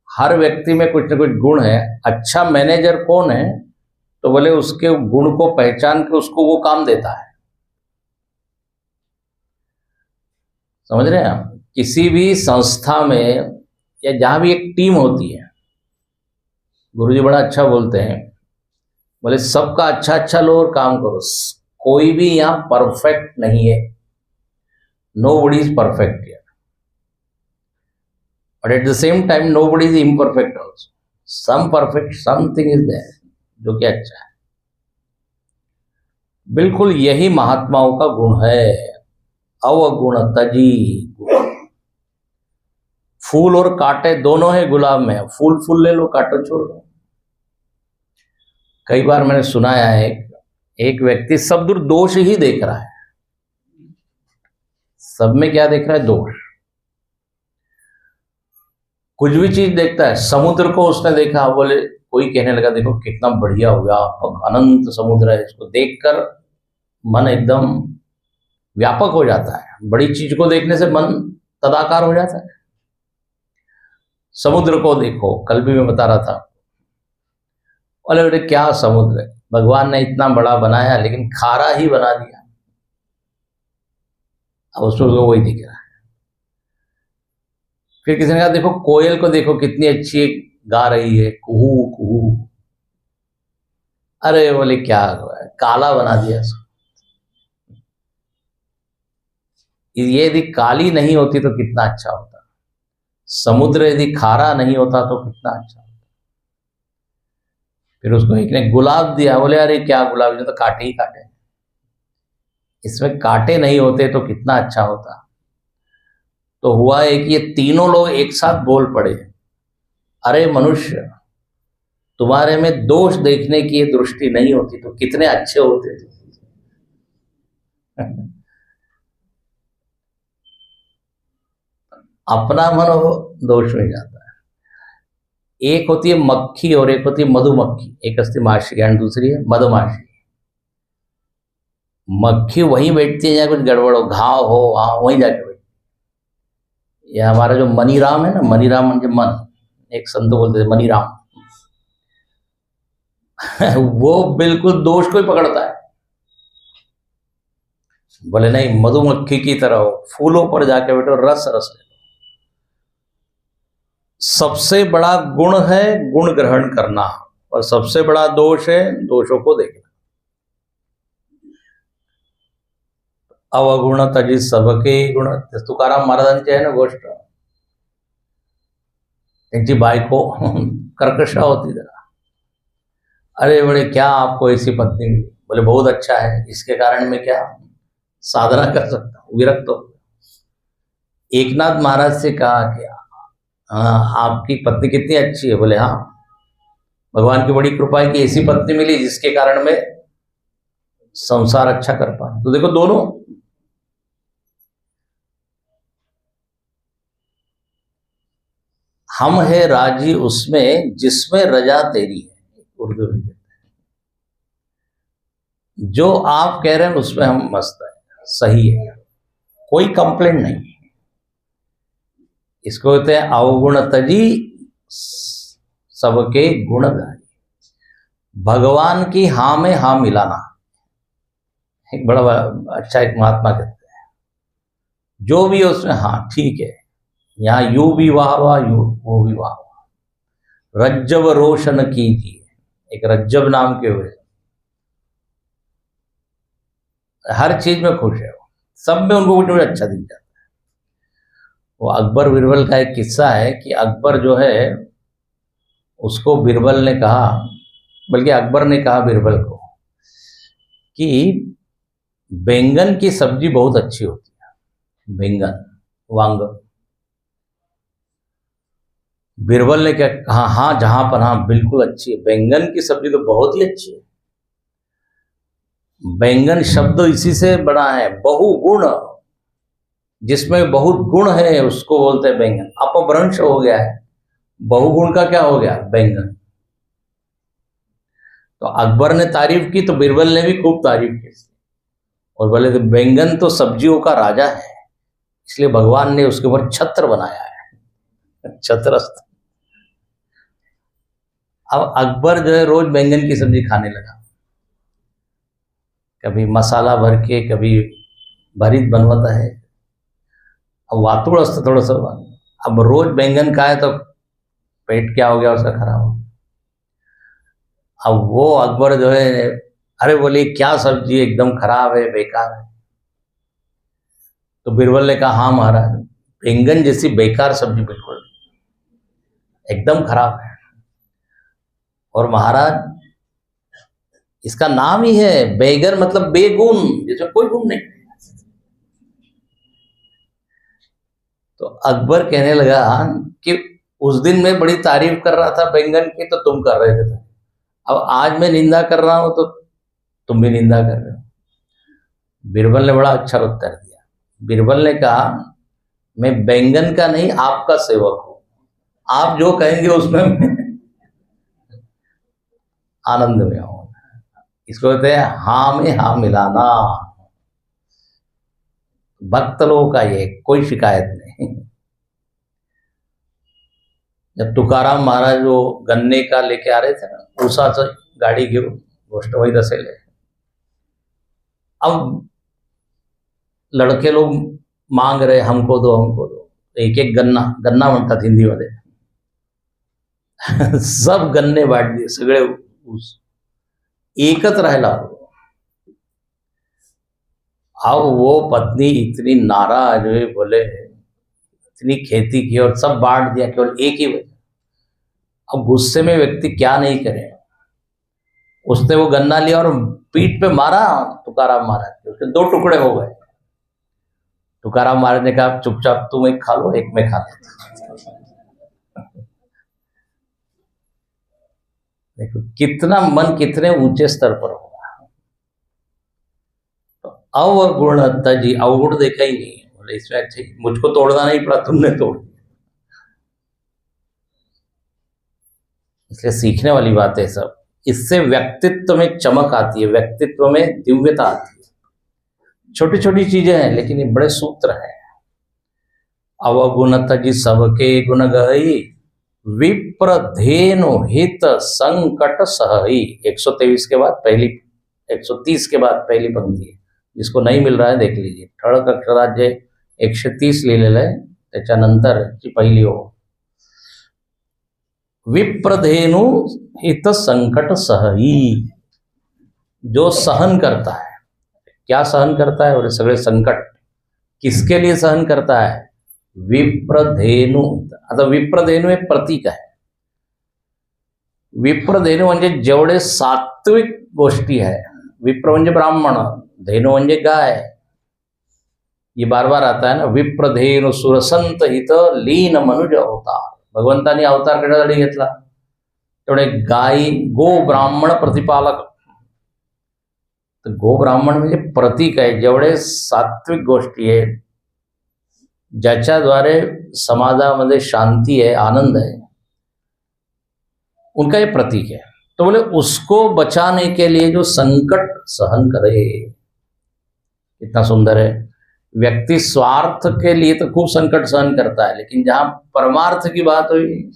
हर व्यक्ति में कुछ न कुछ गुण है। अच्छा मैनेजर कौन है? तो बोले उसके गुण को पहचान के उसको वो काम देता है। समझ रहे हैं आप? किसी भी संस्था में या जहां भी एक टीम होती है, गुरुजी बड़ा अच्छा बोलते हैं, बोले सबका अच्छा अच्छा लो और काम करो। कोई भी यहां परफेक्ट नहीं है, nobody is perfect here, but at the same time nobody is imperfect also. Some perfect, something is there जो कि अच्छा है। बिल्कुल यही महात्माओं का गुण है, अवगुण तजी। फूल और कांटे दोनों है गुलाब में, फूल फूल ले लो, कांटे छोड़ दो। कई बार मैंने सुना है एक व्यक्ति सब दूर दोष ही देख रहा है। सब में क्या देख रहा है? दोष। कुछ भी चीज देखता है। समुद्र को उसने देखा, बोले कोई कहने लगा देखो कितना बढ़िया हो गया, अनंत समुद्र है। इसको देखकर मन एकदम व्यापक हो जाता है। बड़ी चीज को देखने से मन तदाकार हो जाता है। समुद्र को देखो, कल भी मैं बता रहा था, बोले बेटे क्या समुद्र है, भगवान ने इतना बड़ा बनाया लेकिन खारा ही बना दिया। अब उसको वही दिख रहा है। फिर किसी ने कहा देखो कोयल को देखो कितनी अच्छी गा रही है, कुहू कुहू। अरे बोले क्या काला बना दिया इसको। ये यदि काली नहीं होती तो कितना अच्छा होता। समुद्र यदि खारा नहीं होता तो कितना अच्छा होता। फिर उसको एक ने गुलाब दिया, बोले अरे क्या गुलाब, जो तो कांटे ही कांटे, इसमें कांटे नहीं होते तो कितना अच्छा होता। तो हुआ है कि ये तीनों लोग एक साथ बोल पड़े, अरे मनुष्य, तुम्हारे में दोष देखने की ये दृष्टि नहीं होती तो कितने अच्छे होते थे। अपना मन वो दोष में जाता है। एक होती है मक्खी और एक होती है मधुमक्खी, एक हस्ती माशी एंड दूसरी है मधुमाशी। मक्खी वहीं बैठती है जहाँ कुछ गड़बड़ हो, घाव हो, वहाँ वहीं जाके बैठती है। यह हमारा जो मनीराम है ना, मनीराम म्हणजे मन, एक संत बोलते थे मनीराम। वो बिल्कुल दोष को ही पकड़ता है, बोले नहीं मधुमक्खी की तरह हो, फूलों पर जाके बैठो, रस रस ले। सबसे बड़ा गुण है गुण ग्रहण करना, और सबसे बड़ा दोष है दोषों को देखना। अवगुण तजी सबके गुण, तुकाराम महाराजांची आहे ना गोष्ट, त्यांची बायको कर्कशा होती जरा, अरे बड़े क्या आपको ऐसी पत्नी मिली, बोले बहुत अच्छा है, इसके कारण मैं क्या साधना कर सकता हूँ, विरक्त हो। एकनाथ महाराज से कहा कि हाँ आपकी पत्नी कितनी अच्छी है, बोले हाँ भगवान की बड़ी कृपा है कि ऐसी पत्नी मिली जिसके कारण मैं संसार अच्छा कर पाए। तो देखो दोनों, हम है राजी उसमें जिसमें रजा तेरी है, उर्दू में कहते हैं। जो आप कह रहे हैं उसमें हम मस्त है, सही है, कोई कंप्लेंट नहीं। इसको कहते हैं अवगुण तजी सबके गुण गाई, भगवान की हाँ में हाँ मिलाना। एक बड़ा अच्छा एक महात्मा कहते हैं, जो भी है उसमें हाँ ठीक है, यहाँ यू भी वाह वाह, यू वो भी वाह वाह। रज्जब रोशन कीजिए, एक रज्जब नाम के हुए, हर चीज में खुश है वो, सब में उनको कुछ अच्छा दिख जाता है। वो अकबर बीरबल का एक किस्सा है कि अकबर जो है, उसको बीरबल ने कहा, बल्कि अकबर ने कहा बीरबल को कि बैंगन की सब्जी बहुत अच्छी होती है, बैंगन वांग। बीरबल ने क्या कहा, हाँ जहां पर हाँ बिल्कुल अच्छी है, बैंगन की सब्जी तो बहुत ही अच्छी है। बैंगन शब्द इसी से बना है, बहुगुण, जिसमें बहुत गुण है उसको बोलते हैं बैंगन। अपभ्रंश हो गया है, बहुगुण का क्या हो गया, बैंगन। तो अकबर ने तारीफ की तो बीरबल ने भी खूब तारीफ की, और बोले तो बैंगन तो सब्जियों का राजा है, इसलिए भगवान ने उसके ऊपर छत्र बनाया है, छत्रस्त। अब अकबर जो है रोज बैंगन की सब्जी खाने लगा, कभी मसाला भर के, कभी भरीत बनवाता है। अब वातुड़ असतं थोडंसं, अब रोज बैंगन खाए तो पेट क्या हो गया उसका खराब हो। अब वो अकबर जो है, अरे बोले क्या सब्जी एकदम खराब है, बेकार है। तो बीरबल ने कहा हाँ महाराज, बैंगन जैसी बेकार सब्जी बिल्कुल एकदम खराब है, और महाराज इसका नाम ही है बैगन, मतलब बेगुण, जिसमें कोई गुण नहीं। तो अकबर कहने लगा कि उस दिन मैं बड़ी तारीफ कर रहा था बैंगन की तो तुम कर रहे थे, अब आज मैं निंदा कर रहा हूं तो तुम भी निंदा कर रहे हो। बीरबल ने बड़ा अच्छा उत्तर दिया। बीरबल ने कहा मैं बैंगन का नहीं आपका सेवक हूं, आप जो कहेंगे उसमें मैं आनंद में हूं। इसको कहते हैं हाँ में हाँ मिलाना, भक्त लोगों का ये कोई शिकायत नहीं। जब तुकाराम महाराज वो गन्ने का लेके आ रहे थे ना, ऊसाचं गाडी घेऊन, गोष्ट वही असेल। अब लड़के लोग मांग रहे हमको दो हमको दो, एक एक गन्ना, गन्ना म्हणतात हिंदीमध्ये, सब गन्ने वाट दिए, सगळे ऊस एकच राहिला। अब वो पत्नी इतनी नाराज हुई, बोले इतनी खेती की और सब बांट दिया केवल एक ही वजह। अब गुस्से में व्यक्ति क्या नहीं करे, उसने वो गन्ना लिया और पीठ पे मारा तुकाराम महाराज के, उसके दो टुकड़े हो गए। तुकाराम महाराज ने कहा चुपचाप तुम एक खा लो, एक मैं खा लेता। देखो कितना मन कितने ऊंचे स्तर पर होगा। तो अवगुण तजी, अवगुण देखा ही नहीं, बोले इसमें अच्छी मुझको तोड़ना नहीं पड़ा, तुमने तोड़ दिया। इसलिए सीखने वाली बात है सब। इससे व्यक्तित्व में चमक आती है, व्यक्तित्व में दिव्यता आती है। छोटी छोटी चीजें हैं लेकिन ये बड़े सूत्र हैं। अवगुण तजी सबके गुण गई, विप्र धेनु हित संकट सहई। 123 के बाद पहली, 130 के बाद पहली पंक्ति है। जिसको नहीं मिल रहा है देख लीजिए, ठळक अक्षरात जे 130 लिहिलेलं आहे त्याच्यानंतरची पहिली ओळ, विप्रधेनु हित संकट सहई, जो सहन करता है। क्या सहन करता है? बोले सगळे संकट। किसके लिए सहन करता है? विप्रधेनु। आता विप्रधेनु हे प्रतीक आहे। विप्रधेनु म्हणजे जेवढे सात्विक गोष्टी आहे, विप्र म्हणजे ब्राह्मण, धेनु म्हणजे गाय। ये बार बार आता है ना, विप्रधेनु सुरसंत हित लीन मनुज अवतार। भगवंतानी अवतार कशासाठी घेतला? तेवढे गायी, गो ब्राह्मण प्रतिपालक। तर गो ब्राह्मण म्हणजे प्रतीक आहे। जेवढे सात्विक गोष्टी आहेत, ज्याच्याद्वारे समाजामध्ये शांति है, आनंद है, उनका ये प्रतीक है। तो बोले उसको बचाने के लिए जो संकट सहन करे, कितना सुंदर है। व्यक्ति स्वार्थ के लिए तो खूब संकट सहन करता है, लेकिन जहां परमार्थ की बात हुई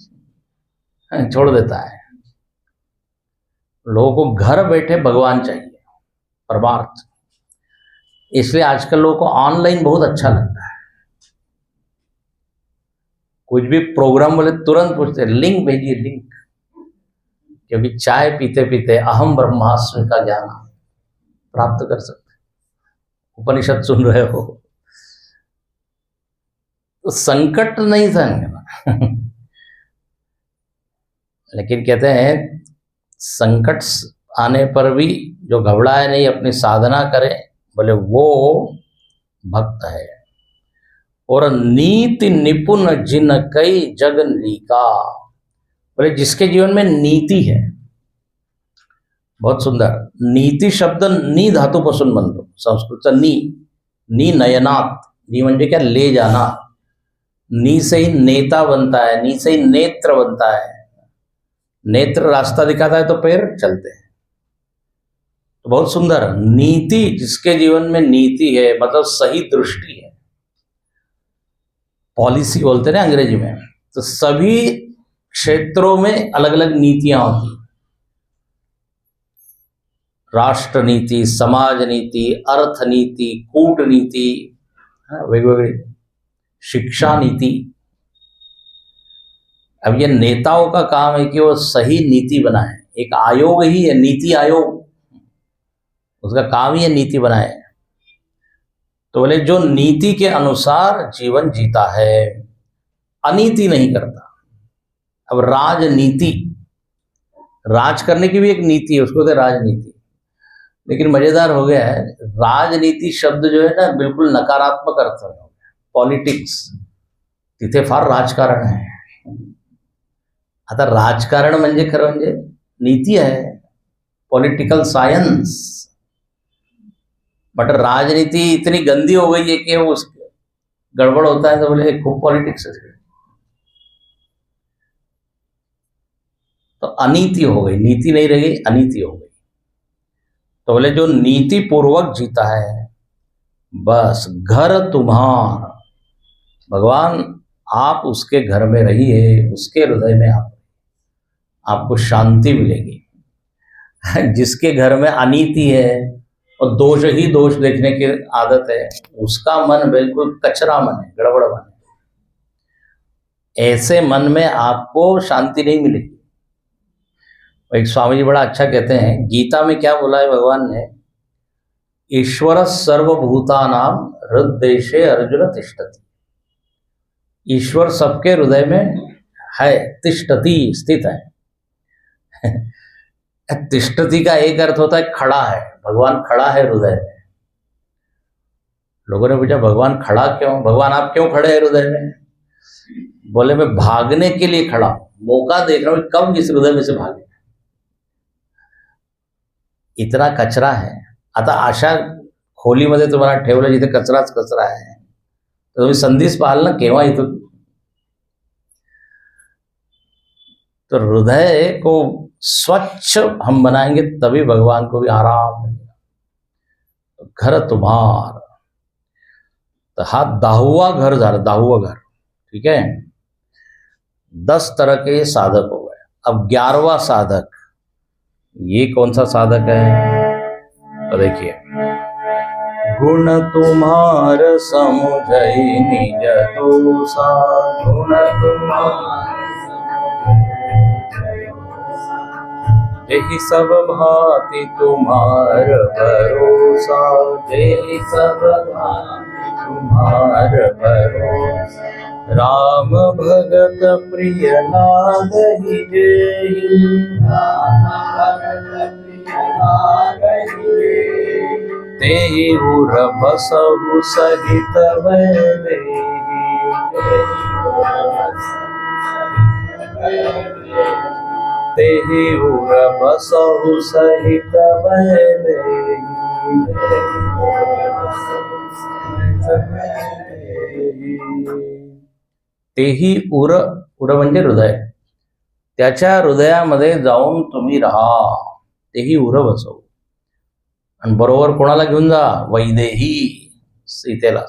छोड़ देता है। लोगों को घर बैठे भगवान चाहिए, परमार्थ। इसलिए आजकल लोगों को ऑनलाइन बहुत अच्छा लगता है। कुछ भी प्रोग्राम बोले तुरंत पूछते लिंक भेजिए, लिंक। क्योंकि चाय पीते पीते अहम ब्रह्मास्मि का ज्ञान प्राप्त कर सकते। उपनिषद सुन रहे हो तो संकट नहीं सहन करना लेकिन कहते हैं संकट आने पर भी जो घबराए नहीं, अपनी साधना करे, बोले वो भक्त है। और नीति निपुण जिन कई जग लीका, बोले जिसके जीवन में नीति है। बहुत सुंदर। नीति शब्द नी धातूपासून बनतो, संस्कृतचा नी नयनात। नी म्हणजे क्या? ले जाना। नी से ही नेता बनता है, नी से ही नेत्र बनता है। नेत्र रास्ता दिखाता है तो पैर चलते हैं। तो बहुत सुंदर नीति, जिसके जीवन में नीति है, मतलब सही दृष्टि है। पॉलिसी बोलते हैं ना अंग्रेजी में। तो सभी क्षेत्रों में अलग अलग नीतियां होती, राष्ट्र नीति, समाज नीति, अर्थ नीति, कूटनीति, वेगवेगळी शिक्षा नीति। अब ये नेताओं का काम है कि वो सही नीति बनाए। एक आयोग ही है, नीति आयोग, उसका काम ही है नीति बनाए। तो बोले जो नीति के अनुसार जीवन जीता है, अनीति नहीं करता। अब राजनीति, राज करने की भी एक नीति है, उसको कहते राजनीति। लेकिन मजेदार हो गया है, राजनीति शब्द जो है ना बिल्कुल नकारात्मक अर्थ में हो गया। पॉलिटिक्स, तिथे फार राजकारण है। आता राजकारण म्हणजे खरं म्हणजे नीति है, पॉलिटिकल साइंस। बट राजनीति इतनी गंदी हो गई है कि उस गड़बड़ होता है तो बोले खूब पॉलिटिक्स है, तो अनीति हो गई। नीति नहीं रह गई, अनीति हो गई। तो बोले जो नीति पूर्वक जीता है, बस घर तुम्हार, भगवान आप उसके घर में रहिए, उसके हृदय में आपको शांति मिलेगी। जिसके घर में अनीति है और दोष ही दोष देखने की आदत है, उसका मन बिल्कुल कचरा मन है, गड़बड़ मन है। ऐसे मन में आपको शांति नहीं मिलेगी। एक स्वामी जी बड़ा अच्छा कहते हैं, गीता में क्या बोला है भगवान ने? ईश्वर सर्वभूतानां हृदयेशे अर्जुन तिष्ठति। ईश्वर सबके हृदय में है, तिष्ठति, स्थित है। तिष्ठति का एक अर्थ होता है खड़ा है, भगवान खड़ा है हृदय में। लोगों ने पूछा भगवान खड़ा क्यों? भगवान आप क्यों खड़े हैं हृदय में? बोले मैं भागने के लिए खड़ा हूं, मौका देख रहा हूं कब इस हृदय में से भागे। इतना कचरा है। आता अशा खोलीमध्ये तुम्हाला ठेवलं जिथे कचराच कचरा आहे, तर तुम्ही संधीच पाहाल ना केव्हा येतो. तो हृदय को स्वच्छ हम बनाएंगे तभी भगवान को भी आराम मिलेगा. तो घर तुम्हार, तर हा 10वां घर झालं, 10वां घर. ठीक है, 10 तरह के साधक हो गए. अब 11वां साधक, ये कौन सा साधक है? तो देखिए, गुण तुम्हार समुझई निज दोषा, गुण तुम्हार जेहि सब भांति तुम्हार भरोसा, जेहि सब भांति तुम्हार भरोसा. राम भगत प्रिय लागहि जेहि, राम भगत प्रिय लागहि जेहि. तेहि उर बसहु सहित वैदेही, तेहि उर बसहु सहित वैदेही. तेही उर, उर म्हणजे हृदय, त्याच्या हृदयामध्ये जाऊन तुम्ही राहा. तेही उर बसवू. आणि बरोबर कोणाला घेऊन जा? वैदेही, सीतेला.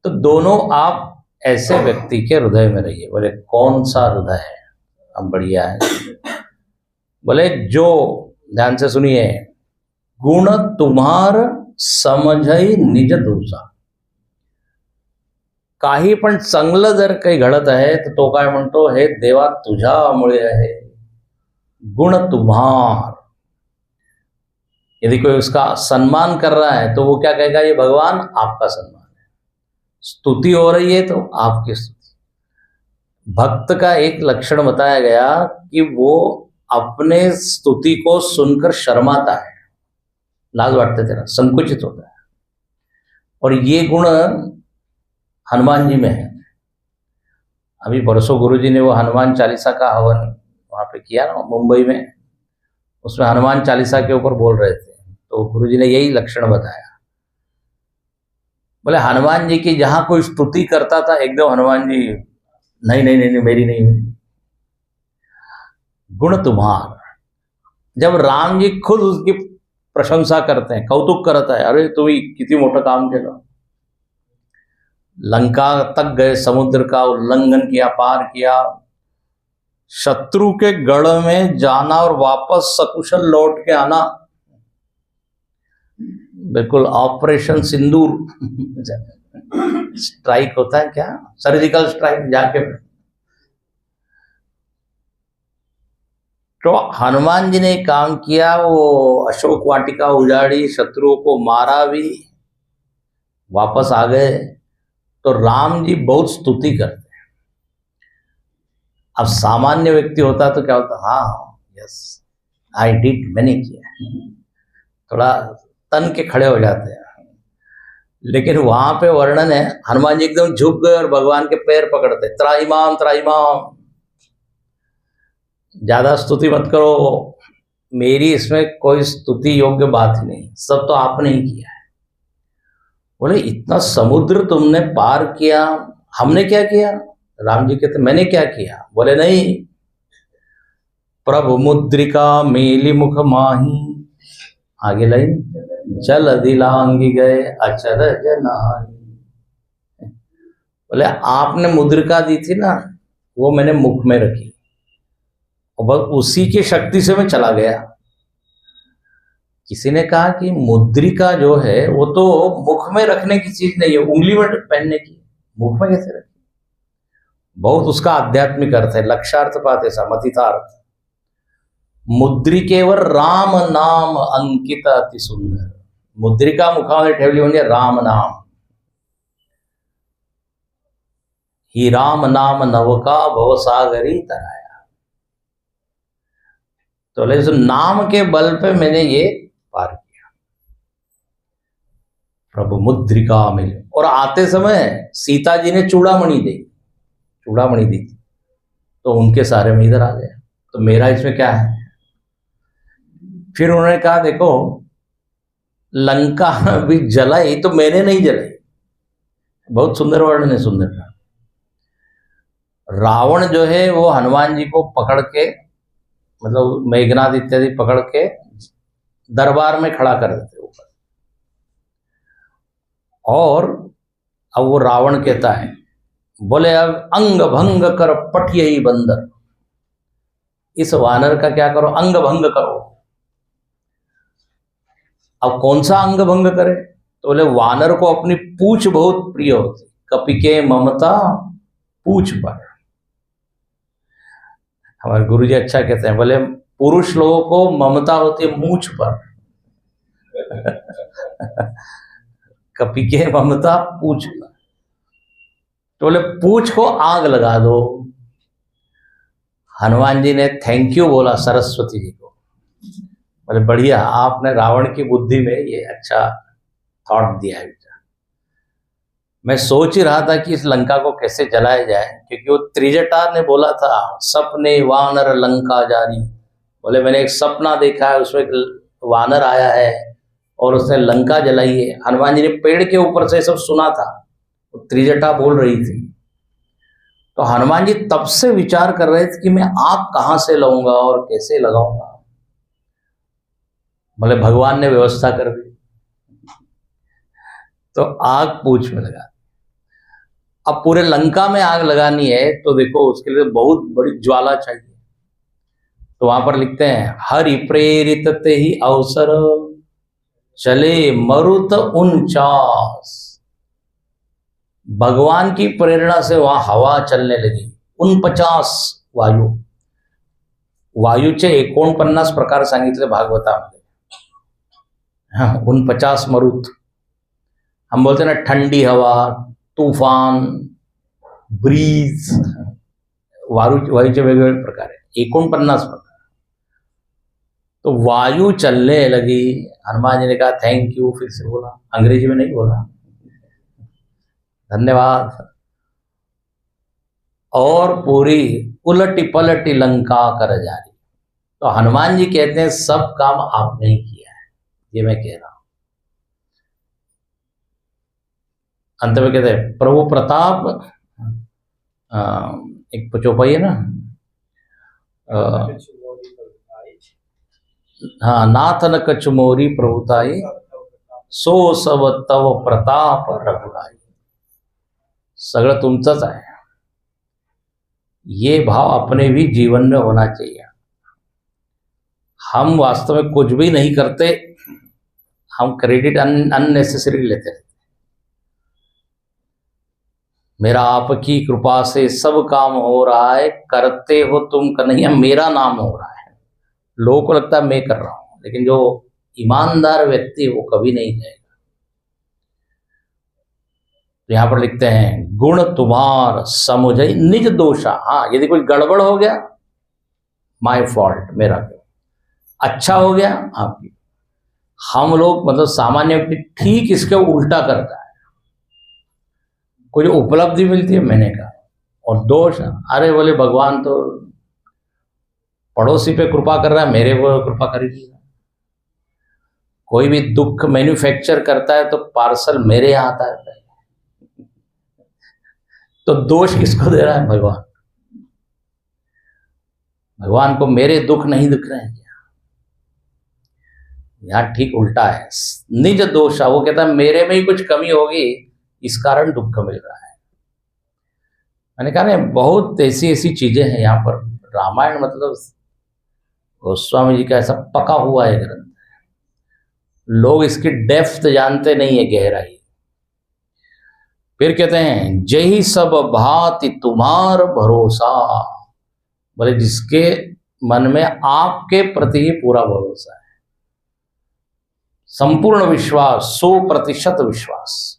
तो दोनों आप ऐसे व्यक्ति के हृदय में रहिए. बोले कौन सा हृदय है? अब बढ़िया है. बोले जो, ध्यान से सुनिए, गुण तुम्हार समझई निज दोषा. काही पण चांगलं जर काही घडत आहे तर तो काय म्हणतो? हे देवा तुझ्यामुळे आहे. गुण तुम्हार. यदि कोई उसका सम्मान कर रहा है तो वो क्या कहेगा? ये भगवान आपका सम्मान है. स्तुति हो रही है तो आपकी स्तुति. भक्त का एक लक्षण बताया गया कि वो अपने स्तुति को सुनकर शर्माता है, लाज वाटते तेरा, संकुचित होता है. और ये गुण हनुमान जी में है. अभी परसों गुरुजी ने वो हनुमान चालीसा का हवन वहाँ पे किया ना मुंबई में, उसमें हनुमान चालीसा के ऊपर बोल रहे थे, तो गुरुजी ने यही लक्षण बताया. बोले हनुमान जी की जहाँ कोई स्तुति करता था एकदम हनुमान जी नहीं नहीं नहीं, नहीं मेरी नहीं. गुण तुम्हार. जब राम जी खुद उसकी प्रशंसा करते हैं, कौतुक करता है, अरे तुम्ही किती मोठं काम केलं, लंका तक गए, समुद्र का उल्लंघन किया, पार किया, शत्रु के गढ़ में जाना और वापस सकुशल लौट के आना, बिल्कुल ऑपरेशन सिंदूर स्ट्राइक होता है क्या, सर्जिकल स्ट्राइक जाके. तो हनुमान जी ने काम किया, वो अशोक वाटिका उजाड़ी, शत्रुओं को मारा भी, वापस आ गए. तो राम जी बहुत स्तुति करते हैं. अब सामान्य व्यक्ति होता तो क्या होता? हाँ यस आई डिड, मैंने किया, थोड़ा तन के खड़े हो जाते हैं. लेकिन वहां पे वर्णन है, हनुमान जी एकदम झुक गए और भगवान के पैर पकड़ते, त्राहिमाम त्राहिमाम, ज्यादा स्तुति मत करो, मेरी इसमें कोई स्तुति योग्य बात ही नहीं, सब तो आपने ही किया है. बोले इतना समुद्र तुमने पार किया, हमने क्या किया? राम जी कहते मैंने क्या किया? बोले नहीं, प्रभु मुद्रिका मेली मुख माही, आगे लाइन, जल दिलांगी गए अचरज नाही. बोले आपने मुद्रिका दी थी ना, वो मैंने मुख में रखी और बस उसी की शक्ति से मैं चला गया. किसी ने कहा कि मुद्रिका जो है वो तो मुख में रखने की चीज नहीं है, उंगली में पहनने की, मुख में कैसे रखी? बहुत उसका आध्यात्मिक अर्थ है, लक्षार्थ पाते समथितार्थ. मुद्रिकेवर राम नाम अंकित अति सुंदर. मुद्रिका मुखामध्ये ठेवली म्हणजे राम नाम. ही राम नाम नवका भवसागरी तराया. तो नाम के बल पे मैंने ये पार किया. प्रभु मुद्रिका मिले. और आते समय सीता जी ने चूड़ामणि दी थी, तो उनके सारे में इधर आ गए, तो मेरा इसमें क्या है? फिर उन्होंने कहा देखो लंका भी जलाई तो मैंने नहीं जलाई। बहुत सुंदर वर्णन है, सुंदर का। रावण जो है वो हनुमान जी को पकड़ के, मतलब मेघनाद इत्यादि पकड़ के दरबार में खड़ा कर देते ऊपर। और अब वो रावण कहता है, बोले अब अंग भंग कर पठिए ही बंदर, इस वानर का क्या करो, अंग भंग करो। अब कौन सा अंग भंग करे? तो बोले वानर को अपनी पूंछ बहुत प्रिय होती, कपिके ममता पूंछ पर। हमारे गुरुजी अच्छा कहते हैं, बोले पुरुष लोगों को ममता होती है मूंछ पर। कपिके ममता पूंछ पर, तो बोले पूंछ को आग लगा दो। हनुमान जी ने थैंक यू बोला सरस्वती जी को, बोले बढ़िया, आपने रावण की बुद्धि में ये अच्छा थॉट दिया है। मैं सोच ही रहा था कि इस लंका को कैसे जलाया जाए, क्योंकि वो त्रिजटा ने बोला था सपने वानर लंका जारी। बोले मैंने एक सपना देखा है, उसमें एक वानर आया है और उसने लंका जलाई है। हनुमान जी ने पेड़ के ऊपर से सब सुना था, वो त्रिजटा बोल रही थी। तो हनुमान जी तब से विचार कर रहे थे कि मैं आग कहाँ से लाऊंगा और कैसे लगाऊंगा। बोले भगवान ने व्यवस्था कर दी, तो आग पूंछ में लगा। अब पूरे लंका में आग लगानी है तो देखो उसके लिए बहुत बड़ी ज्वाला चाहिए। तो वहां पर लिखते हैं, हरि प्रेरित ते ही अवसर चले मरुत 49। भगवान की प्रेरणा से वहां हवा चलने लगी। 49 वायू, वायूचे 49 प्रकार सांगितले भागवतामध्ये। हाँ, 49 मरुत। हम बोलते ना ठंडी हवा, तूफान, ब्रीज, वायूचे वेगवेगळे प्रकार आहे, 49 प्रकार। तो वायु चलने लगी। हनुमान जी ने कहा थैंक यू, फिर से बोला, अंग्रेजी में नहीं बोला, धन्यवाद। और पूरी उलटी पलटी लंका कर जारी। तो हनुमान जी कहते हैं सब काम आपने ही किया है, ये मैं कह रहा हूं। अंत में कहते हैं प्रभु प्रताप, एक चौपाई है ना, हाँ, नाथ न कछु मोरी प्रभुताई, सो सब तव प्रताप रघुराई। सगळं तुमचंच आहे, ये भाव अपने भी जीवन में होना चाहिए। हम वास्तव में कुछ भी नहीं करते, हम क्रेडिट अननेसेसरी लेते रहते। मेरा आपकी कृपा से सब काम हो रहा है, करते हो तुम कन्हैया, मेरा नाम हो रहा है। लोगों को लगता है मैं कर रहा हूं, लेकिन जो ईमानदार व्यक्ति है वो कभी नहीं जाएगा। तो यहां पर लिखते हैं गुण तुम्हार समुझई निज दोषा। हाँ, यदि कोई गड़बड़ हो गया, माय फॉल्ट, मेरा क्यों, अच्छा हो गया आपकी। हम लोग मतलब सामान्य व्यक्ति ठीक इसके उल्टा करता है। कोई उपलब्धि मिलती है, मैंने कहा, और दोष, अरे बोले भगवान तो पड़ोसी पे कृपा कर रहा है, मेरे को कृपा करेगी। कोई भी दुख मैन्युफैक्चर करता है तो पार्सल मेरे यहाँ आता है, तो दोष किसको दे रहा है? भगवान। भगवान को मेरे दुख नहीं दिख रहे हैं क्या? यहाँ ठीक उल्टा है, निज दोषा। वो कहता है मेरे में ही कुछ कमी होगी, इस कारण दुख मिल रहा है। मैंने कहा ना, बहुत ऐसी ऐसी चीजें हैं यहाँ पर। रामायण मतलब गोस्वामी जी का ऐसा पका हुआ है ग्रंथ, लोग इसकी डेप्थ जानते नहीं है, गहराई। फिर कहते हैं जही सब भांति तुम्हार भरोसा। बोले जिसके मन में आपके प्रति ही पूरा भरोसा है, संपूर्ण विश्वास, 100% विश्वास।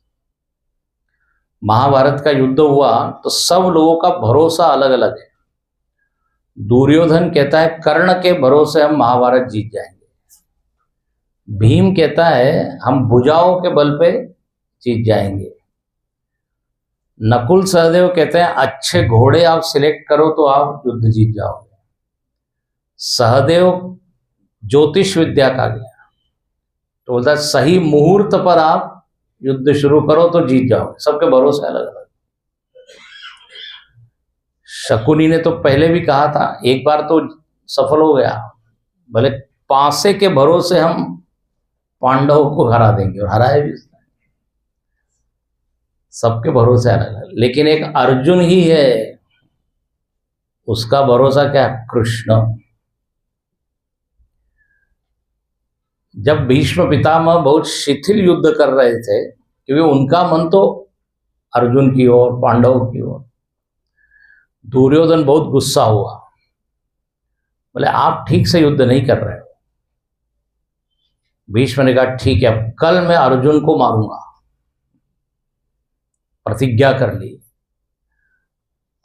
महाभारत का युद्ध हुआ तो सब लोगों का भरोसा अलग अलग है। दुर्योधन कहता है कर्ण के भरोसे हम महाभारत जीत जाएंगे। भीम कहता है हम भुजाओं के बल पे जीत जाएंगे। नकुल सहदेव कहते हैं अच्छे घोड़े आप सिलेक्ट करो तो आप युद्ध जीत जाओगे। सहदेव ज्योतिष विद्या का गया तो बोलता है सही मुहूर्त पर आप युद्ध शुरू करो तो जीत जाओगे। सबके भरोसे अलग अलग। शकुनी ने तो पहले भी कहा था, एक बार तो सफल हो गया, भले पासे के भरोसे हम पांडवों को हरा देंगे, और हराए भी। सबके भरोसे अलग अलग, लेकिन एक अर्जुन ही है, उसका भरोसा क्या? कृष्ण। जब भीष्म पितामह बहुत शिथिल युद्ध कर रहे थे, क्योंकि उनका मन तो अर्जुन की ओर, पांडवों की ओर, दुर्योधन बहुत गुस्सा हुआ, बोले आप ठीक से युद्ध नहीं कर रहे हो। भीष्म ने कहा ठीक है, कल मैं अर्जुन को मारूंगा, प्रतिज्ञा कर ली।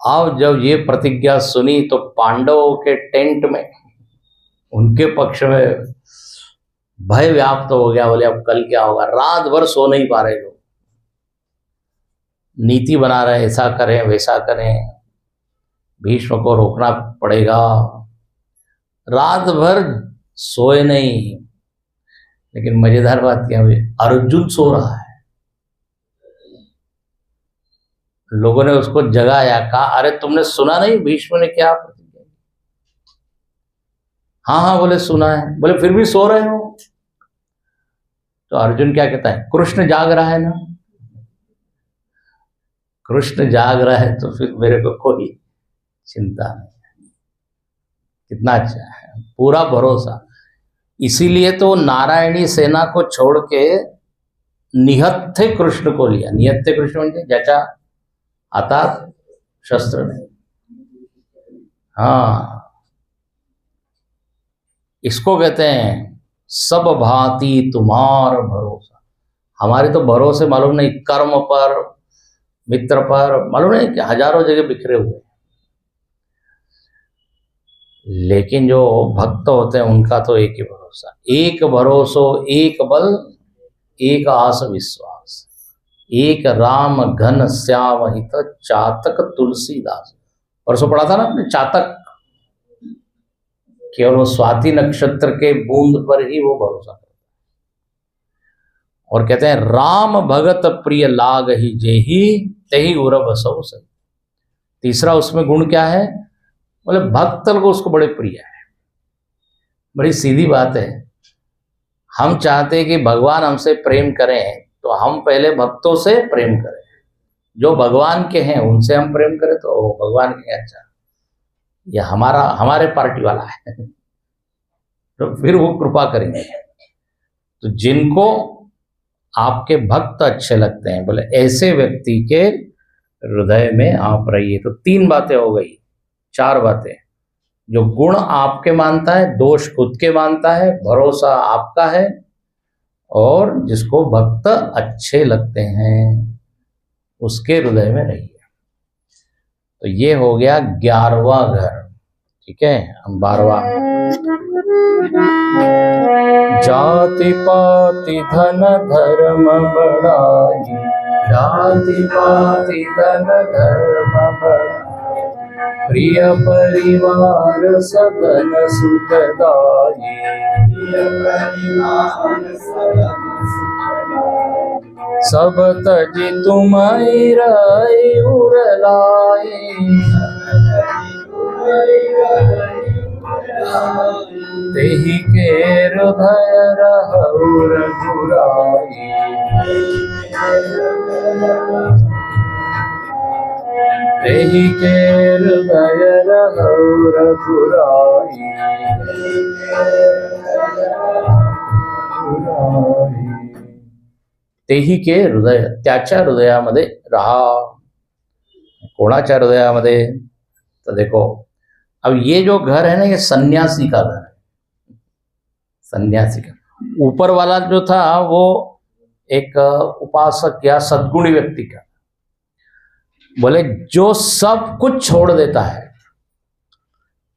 अब जब ये प्रतिज्ञा सुनी तो पांडवों के टेंट में, उनके पक्ष में भय व्याप्त हो गया। बोले अब कल क्या होगा? रात भर सो नहीं पा रहे लोग, नीति बना रहे, ऐसा करें वैसा करें, भीष्म को रोकना पड़ेगा। रात भर सोए नहीं। लेकिन मजेदार बात क्या हुई? अर्जुन सो रहा है। लोगों ने उसको जगाया, कहा अरे तुमने सुना नहीं भीष्म ने क्या प्रतिज्ञा? हाँ हाँ बोले सुना है। बोले फिर भी सो रहे हो? तो अर्जुन क्या कहता है? कृष्ण जाग रहा है ना। कृष्ण जाग रहा है तो फिर मेरे को कोई चिंता नहीं। कितना अच्छा है, पूरा भरोसा। इसीलिए तो नारायणी सेना को छोड़ के निहत्थे कृष्ण को लिया। निहत्थे कृष्ण म्हणजे ज्याच्या हातात शस्त्र नहीं। हाँ, इसको कहते हैं सब भांति तुम्हार भरोसा। हमारे तो भरोसे मालूम नहीं, कर्म पर, मित्र पर, मालूम नहीं कि हजारों जगह बिखरे हुए। लेकिन जो भक्त होते हैं उनका तो एक ही भरोसा, एक भरोसो एक बल एक आस विश्वास, एक राम घन श्याम हित चातक तुलसीदास। परसों पढ़ा था ना आपने, चातक केवल वो स्वाति नक्षत्र के बूंद पर ही वो भरोसा करता है। और कहते हैं राम भगत प्रिय लाग ही जेही तेही उरब सौ सही। तीसरा उसमें गुण क्या है? बोले भक्त को उसको बड़े प्रिय है। बड़ी सीधी बात है। हम चाहते हैं कि भगवान हमसे प्रेम करें, तो हम पहले भक्तों से प्रेम करें। जो भगवान के हैं उनसे हम प्रेम करें तो भगवान के अच्छा, ये हमारे पार्टी वाला है, तो फिर वो कृपा करेंगे। तो जिनको आपके भक्त अच्छे लगते हैं, बोले ऐसे व्यक्ति के हृदय में आप रहिए। तो 3 बातें हो गई, 4 बातें। जो गुण आपके मानता है, दोष खुद के मानता है, भरोसा आपका है, और जिसको भक्त अच्छे लगते हैं उसके हृदय में रहिए। तो ये हो गया 11वां घर। ठीक है, हम 12वां। जाति पाति धन धर्म बढ़ाई, जाति पाति धन धर्म बढ़ाई, प्रिय परिवार सदन सुखदाई, सब तजी तुम्हारी रही उरलाई, तेहि के हृदय रहु रघुराई, तेहि के हृदय रहु रघुराई। तेही के हृदय, त्याच्या हृदयामध्ये रहा। कोणाच्या हृदयामध्ये? तो देखो, अब ये जो घर है ना, ये सन्यासी का घर है। सन्यासी का, ऊपर वाला जो था वो एक उपासक या सद्गुणी व्यक्ति का। बोले जो सब कुछ छोड़ देता है,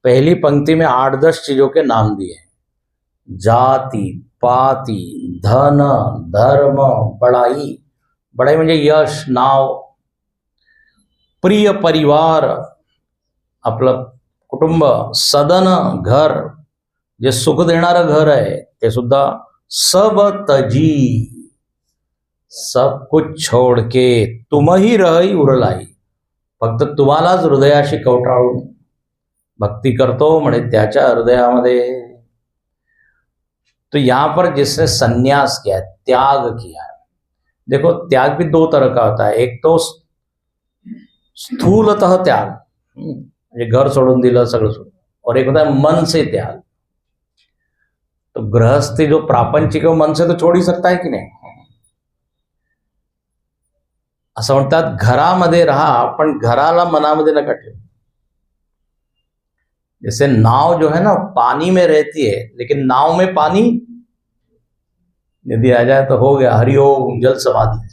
पहली पंक्ति में 8-10 चीजों के नाम दिए, जाति पाति धन धर्म बड़ाई, बड़ाई म्हणजे यश नाव, प्रिय परिवार आपलं कुटुंब, सदन घर जे सुख देणारं घर आहे ते सुद्धा सब तजी, सब कुछ छोड़ के तुमही रही उरलाई, फक्त तुम्हालाच हृदयाशी कवटाळून भक्ती करतो म्हणे त्याच्या हृदयामध्ये. तो यहां पर जिसने संन्यास किया है, त्याग किया है, देखो त्याग भी दो तरह का होता है. एक तो स्थूलतः त्याग, म्हणजे घर सोडून दिलं सगळं सोडून, और एक होता है मन से त्याग. तो गृहस्थी जो प्रापंचिक मन से तो छोड़ ही सकता है की नाही. असं म्हणतात घरामध्ये राहा पण घराला मनामध्ये नका ठेवू. जैसे नाव जो है ना पानी में रहती है, लेकिन नाव में पानी यदि आ जाए तो हो गया हरिओम जल समाधि.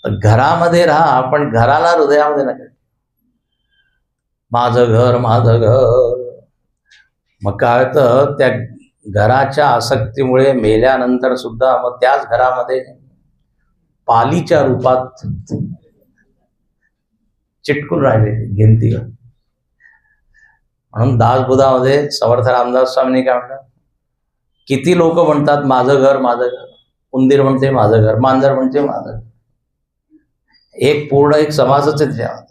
तर घरामध्ये राहा पण घराला हृदयामध्ये नका. माझं घर माझं घर. मग काय होतं, त्या घराच्या आसक्तीमुळे मेल्यानंतर सुद्धा मग त्याच घरामध्ये पालीच्या रूपात चिटकून राहिले गिनतीवर. म्हणून दासबोधामध्ये समर्थ रामदास स्वामींनी काय म्हणतात, किती लोक म्हणतात माझं घर माझं घर, उंदीर म्हणते माझं घर, मांजर म्हणते माझं घर. एक पूर्ण एक समाजच है त्याच्यामध्ये.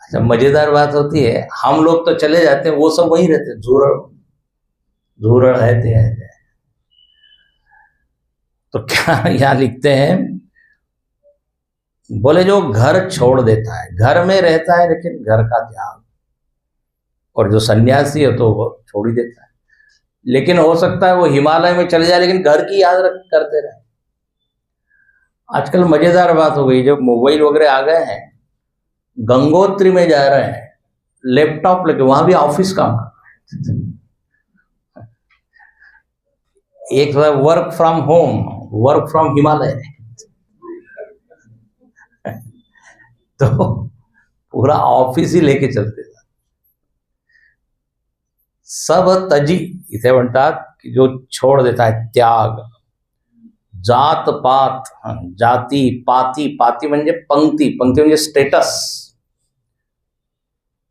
अच्छा मजेदार बात होती है, हम लोग तो चले जाते हैं, वो सब वही रहते, झूरड़ झूरड़ है ते है. तो क्या यहाँ लिखते हैं, बोले जो घर छोड़ देता है, घर में रहता है लेकिन घर का त्याग, और जो सन्यासी है तो वो छोड़ ही देता है. लेकिन हो सकता है वो हिमालय में चले जाए लेकिन घर की याद करते रहे. आजकल मजेदार बात हो गई, जब मोबाइल वगैरह आ गए हैं, गंगोत्री में जा रहे हैं लैपटॉप लेके, वहां भी ऑफिस काम कर रहे हैं. एक work from home, work from Himalaya. तो पूरा ऑफिस ही लेके चलते. सब तजी इथे म्हणतात की जो छोड़ देता है त्याग. जात पात, जाती पाती, पाती म्हणजे पंक्ती, पंक्ती म्हणजे स्टेटस.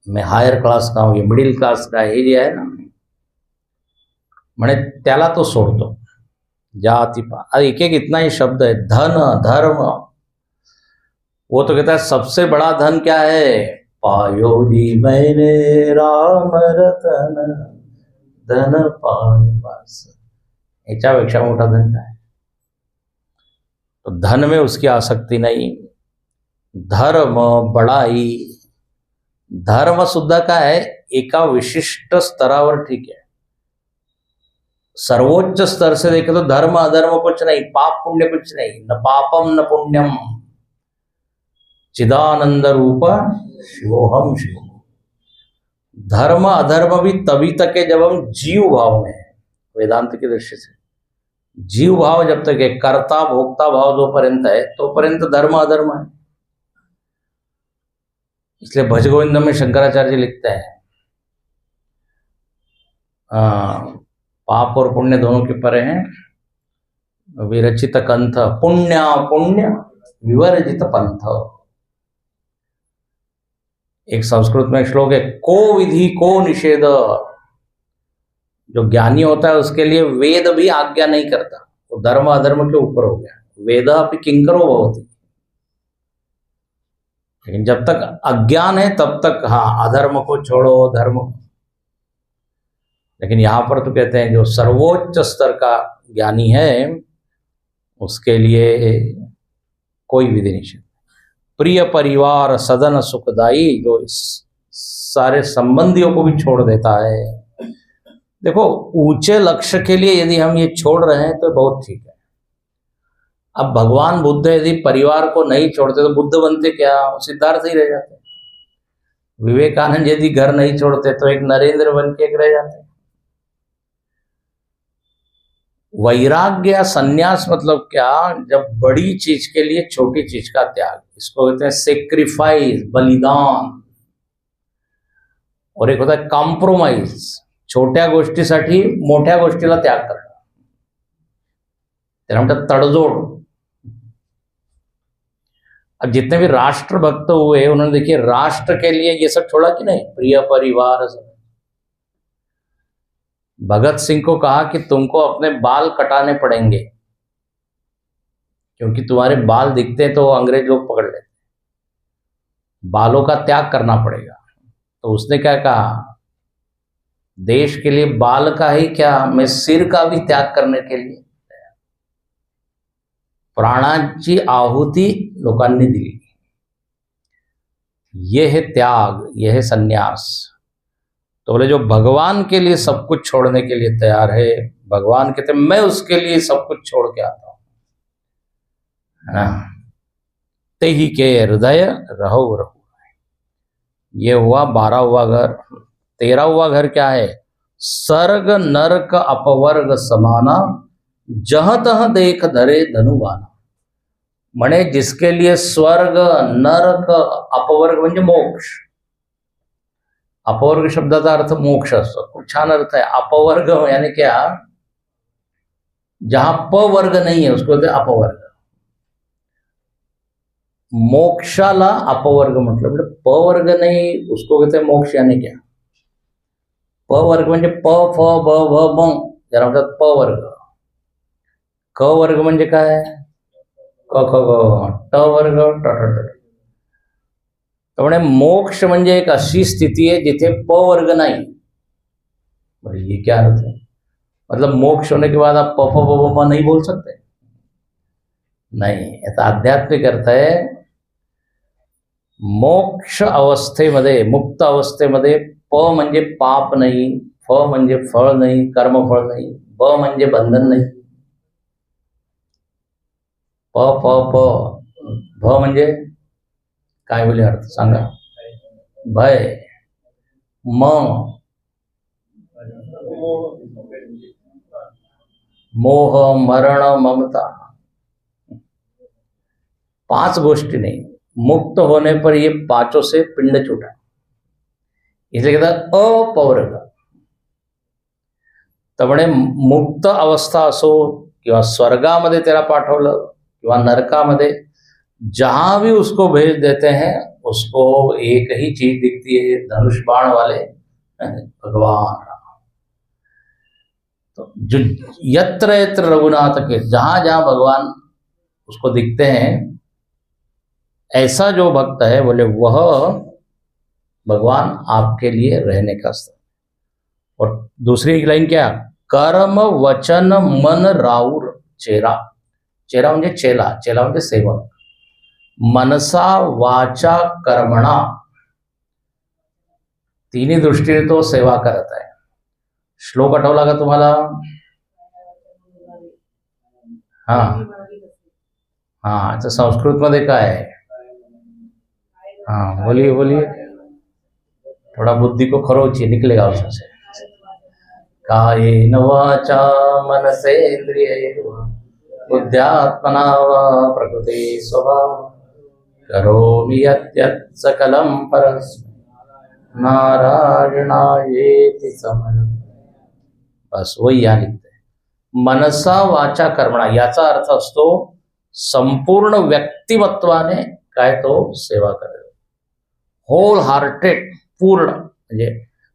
मैं हायर क्लास का हूं, ये मिडिल क्लास का हे जे आहे ना, म्हणे त्याला तो सोडतो. जाति पात, एक एक इतना ही शब्द है. धन धर्म, वो तो कहता है सबसे बड़ा धन क्या है, पायो जी मैंने राम रतन धन पाय बस. याच्यापेक्षा मोठा धन काय. तो धन में उसकी आसक्ती नहीं. धर्म बड़ाई, धर्म सुद्धा काय आहे, एका विशिष्ट स्तरावर ठीक है. सर्वोच्च स्तर से देखे तो धर्म अधर्म कुछ नहीं, पाप पुण्य कुछ नहीं, न पापम न पुण्यम, चिदानंद रूप शिवोहम शिव. धर्म अधर्म भी तभी तक है जब हम जीव भाव में है. वेदांत की दृष्टि से जीव भाव जब तक है, कर्ता भोक्ता भाव जोपर्यंत है तोपर्यंत धर्म अधर्म है. इसलिए भजगोविंद में शंकराचार्य लिखते हैं, पाप और पुण्य दोनों के परे हैं, विरचित कंथ पुण्य पुण्य विवर्जित पंथ. एक संस्कृत में श्लोक है, को विधि को निषेध. जो ज्ञानी होता है उसके लिए वेद भी आज्ञा नहीं करता, वो धर्म अधर्म के ऊपर हो गया. वेद अपि किंकरो भवति. लेकिन जब तक अज्ञान है तब तक हाँ अधर्म को छोड़ो धर्म. लेकिन यहां पर तो कहते हैं जो सर्वोच्च स्तर का ज्ञानी है उसके लिए कोई विधि निषेध. प्रिय परिवार सदन सुखदाई, जो इस सारे संबंधियों को भी छोड़ देता है. देखो ऊंचे लक्ष्य के लिए यदि हम ये छोड़ रहे हैं तो बहुत ठीक है. अब भगवान बुद्ध यदि परिवार को नहीं छोड़ते तो बुद्ध बनते क्या, सिद्धार्थ ही रह जाते. विवेकानंद यदि घर नहीं छोड़ते तो एक नरेंद्र बन के एक रह जाते. वैराग्य या संन्यास मतलब क्या, जब बड़ी चीज के लिए छोटी चीज का त्याग, इसको कहते हैं सेक्रीफाइस, बलिदान. और एक होता है कॉम्प्रोमाइज, छोट्या गोष्टीसाठी मोठ्या गोष्टीला त्याग करणं, त्याला म्हणतात तडजोड. अब जितने भी राष्ट्र भक्त हुए उन्होंने देखिए राष्ट्र के लिए ये सब छोड़ा कि नहीं, प्रिय परिवार सब. भगत सिंह को कहा कि तुमको अपने बाल कटाने पड़ेंगे, क्योंकि तुम्हारे बाल दिखते हैं तो अंग्रेज लोग पकड़ लेते, बालों का त्याग करना पड़ेगा। तो उसने क्या कहा, देश के लिए बाल का ही क्या, मैं सिर का भी त्याग करने के लिए, प्राणांची आहुती लोकांनी दिली। ये है त्याग, ये है सन्यास। तो बोले जो भगवान के लिए सब कुछ छोड़ने के लिए तैयार है, भगवान कहते मैं उसके लिए सब कुछ छोड़ के आता हूं, है ना। ते ही के हृदय रहो रहो। ये हुआ 12वां घर। 13वां घर क्या है, सर्ग नरक अपवर्ग समाना, जह तह देख धरे धनुबाना। म्हणे जिसके लिए स्वर्ग नरक अपवर्ग म्हणजे मोक्ष, अपवर्ग शब्दाचा अर्थ मोक्ष असतो, खूप छान अर्थ आहे। अपवर्ग यानी क्या, जहां प वर्ग नहीं है उसको कहते अपवर्ग। मोक्षाला अपवर्ग म्हटलं, म्हणजे प वर्ग नाही उसको कहते मोक्ष। यानी क्या, प वर्ग म्हणजे प फ ब भ म, त्याला म्हणतात प वर्ग। क वर्ग म्हणजे काय, क ख ग, ट वर्ग ट ट ट। त्यामुळे मोक्ष म्हणजे एक अशी स्थिती है जिथे प वर्ग नहीं। ये क्या अर्थ है, मतलब मोक्ष होने के बाद आप प फ ब भ म नहीं बोल सकते, नहीं। याचा आध्यात्मिक अर्थ है, मोक्ष अवस्थेमध्ये, मुक्त अवस्थेमध्ये प म्हणजे पाप नहीं, फ म्हणजे फळ नहीं, कर्मफळ नहीं, ब म्हणजे बंधन नहीं, प फ प, भ म्हणजे काय बोले अर्थ सांगा, भय, म मोह मरण ममता, 5 गोष्टी नहीं। मुक्त होने पर ये पांचों से पिंड छूटा, इसलिए कहतात अपवर्ग। त्यामुळे मुक्त अवस्था असो किंवा स्वर्गामध्ये त्याला पाठवलं किंवा नरकामध्ये, जहां भी उसको भेज देते हैं उसको एक ही चीज दिखती है, धनुष बाण वाले भगवान। तो जो यत्र यत्र रघुनाथ के, जहां जहां भगवान उसको दिखते हैं, ऐसा जो भक्त है बोले वह भगवान आपके लिए रहने का स्थान। और दूसरी लाइन क्या, कर्म वचन मन राउर चेरा। चेरा म्हणजे चेला, चेला म्हणजे सेवक। मनसा वाचा कर्मणा, तिन्ही दृष्टीने तो सेवा करत आहे। श्लोक आठवला का तुम्हाला, हा हा, तर संस्कृत मध्ये काय आहे, हाँ बोलिए बोलिए, थोड़ा बुद्धि को खरोचिए, निकलेगा उसमें से। कायेन वाचा मनसेन्द्रियैर्वा बुद्ध्यात्मना वा प्रकृति स्वभाव, करोमि यद्यत् सकलं परस्मै नारायणायेति समर्पयामि। बस वही यहाँ लिखते हैं, मनसा वाचा कर्मणा। याचा अर्थ असतो संपूर्ण व्यक्तिमत्वाने काय तो सेवा करेल, होल हार्टेड, पूर्ण। म्हणजे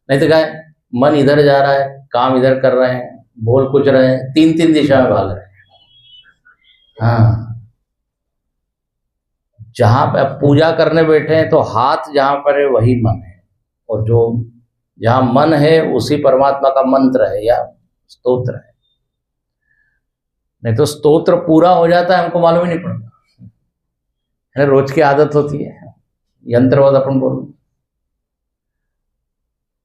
नहीं तो काय, मन इधर जा रहा है, काम इधर कर रहे हैं, बोल कुछ रहे हैं, 3-3 दिशा में भाग रहे हैं। हाँ, जहां पे पूजा करने बैठे हैं तो हाथ जहां पर है वही मन है, और जो जहां मन है उसी परमात्मा का मंत्र है या स्तोत्र है। नहीं तो स्तोत्र पूरा हो जाता है, हमको मालूम ही नहीं पड़ता, रोज की आदत होती है, यंत्रवत आपण बोलू।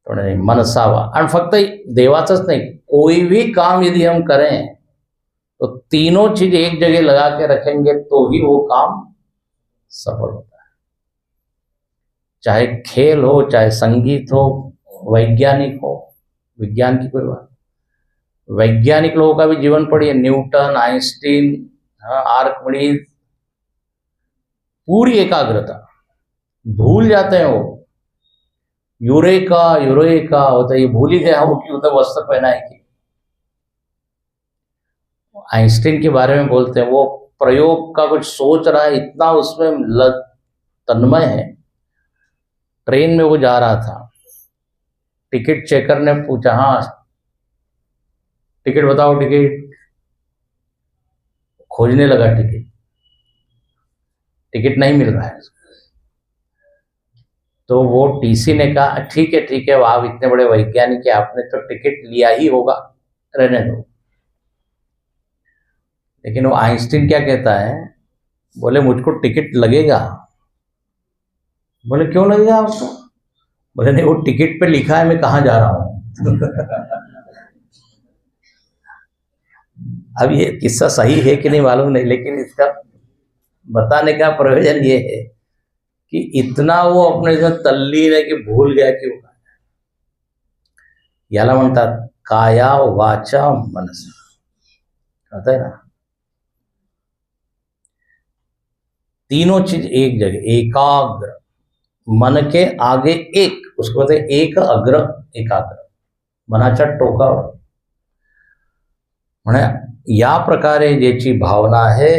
थोडं मनसावा, आणि फक्त देवाचंच नहीं, कोई भी काम यदि हम करें तो तीनों चीज एक जगह लगा के रखेंगे तो ही वो काम सफल होता है। चाहे खेल हो, चाहे संगीत हो, वैज्ञानिक हो, विज्ञान की कोई बात, वैज्ञानिक लोगों का भी जीवन पढ़िए, न्यूटन, आइंस्टीन, आर्किमिडीज, पूरी एकाग्रता, भूल जाते हैं वो, यूरेका यूरेका होता है, ये भूल ही गया वो कि उधर वस्त्र पहना है कि। आइंस्टीन के बारे में बोलते हैं, वो प्रयोग का कुछ सोच रहा है, इतना उसमें तन्मय है। ट्रेन में वो जा रहा था, टिकट चेकर ने पूछा, हाँ टिकट बताओ, टिकट। खोजने लगा टिकट, टिकट नहीं मिल रहा है। तो वो टीसी ने कहा ठीक है आप इतने बड़े वैज्ञानिक है, आपने तो टिकट लिया ही होगा, रहने दो। लेकिन वो आइंस्टीन क्या कहता है, बोले मुझको टिकट लगेगा। बोले क्यों लगेगा आपको? बोले नहीं, वो टिकट पे लिखा है मैं कहाँ जा रहा हूँ। अब ये किस्सा सही है कि नहीं मालूम नहीं, लेकिन इसका बताने का प्रयोजन ये है कि इतना वो अपने जो तल्लीन है कि भूल गया कि वो याला म्हणतात काया वाचा मनस, कहता है ना, तीनों चीज एक जगह, एकाग्र, मन के आगे एक, उसको कहते हैं एक अग्र एकाग्र, मनाच्या टोकावर. म्हणे या प्रकारे ज्याची भावना आहे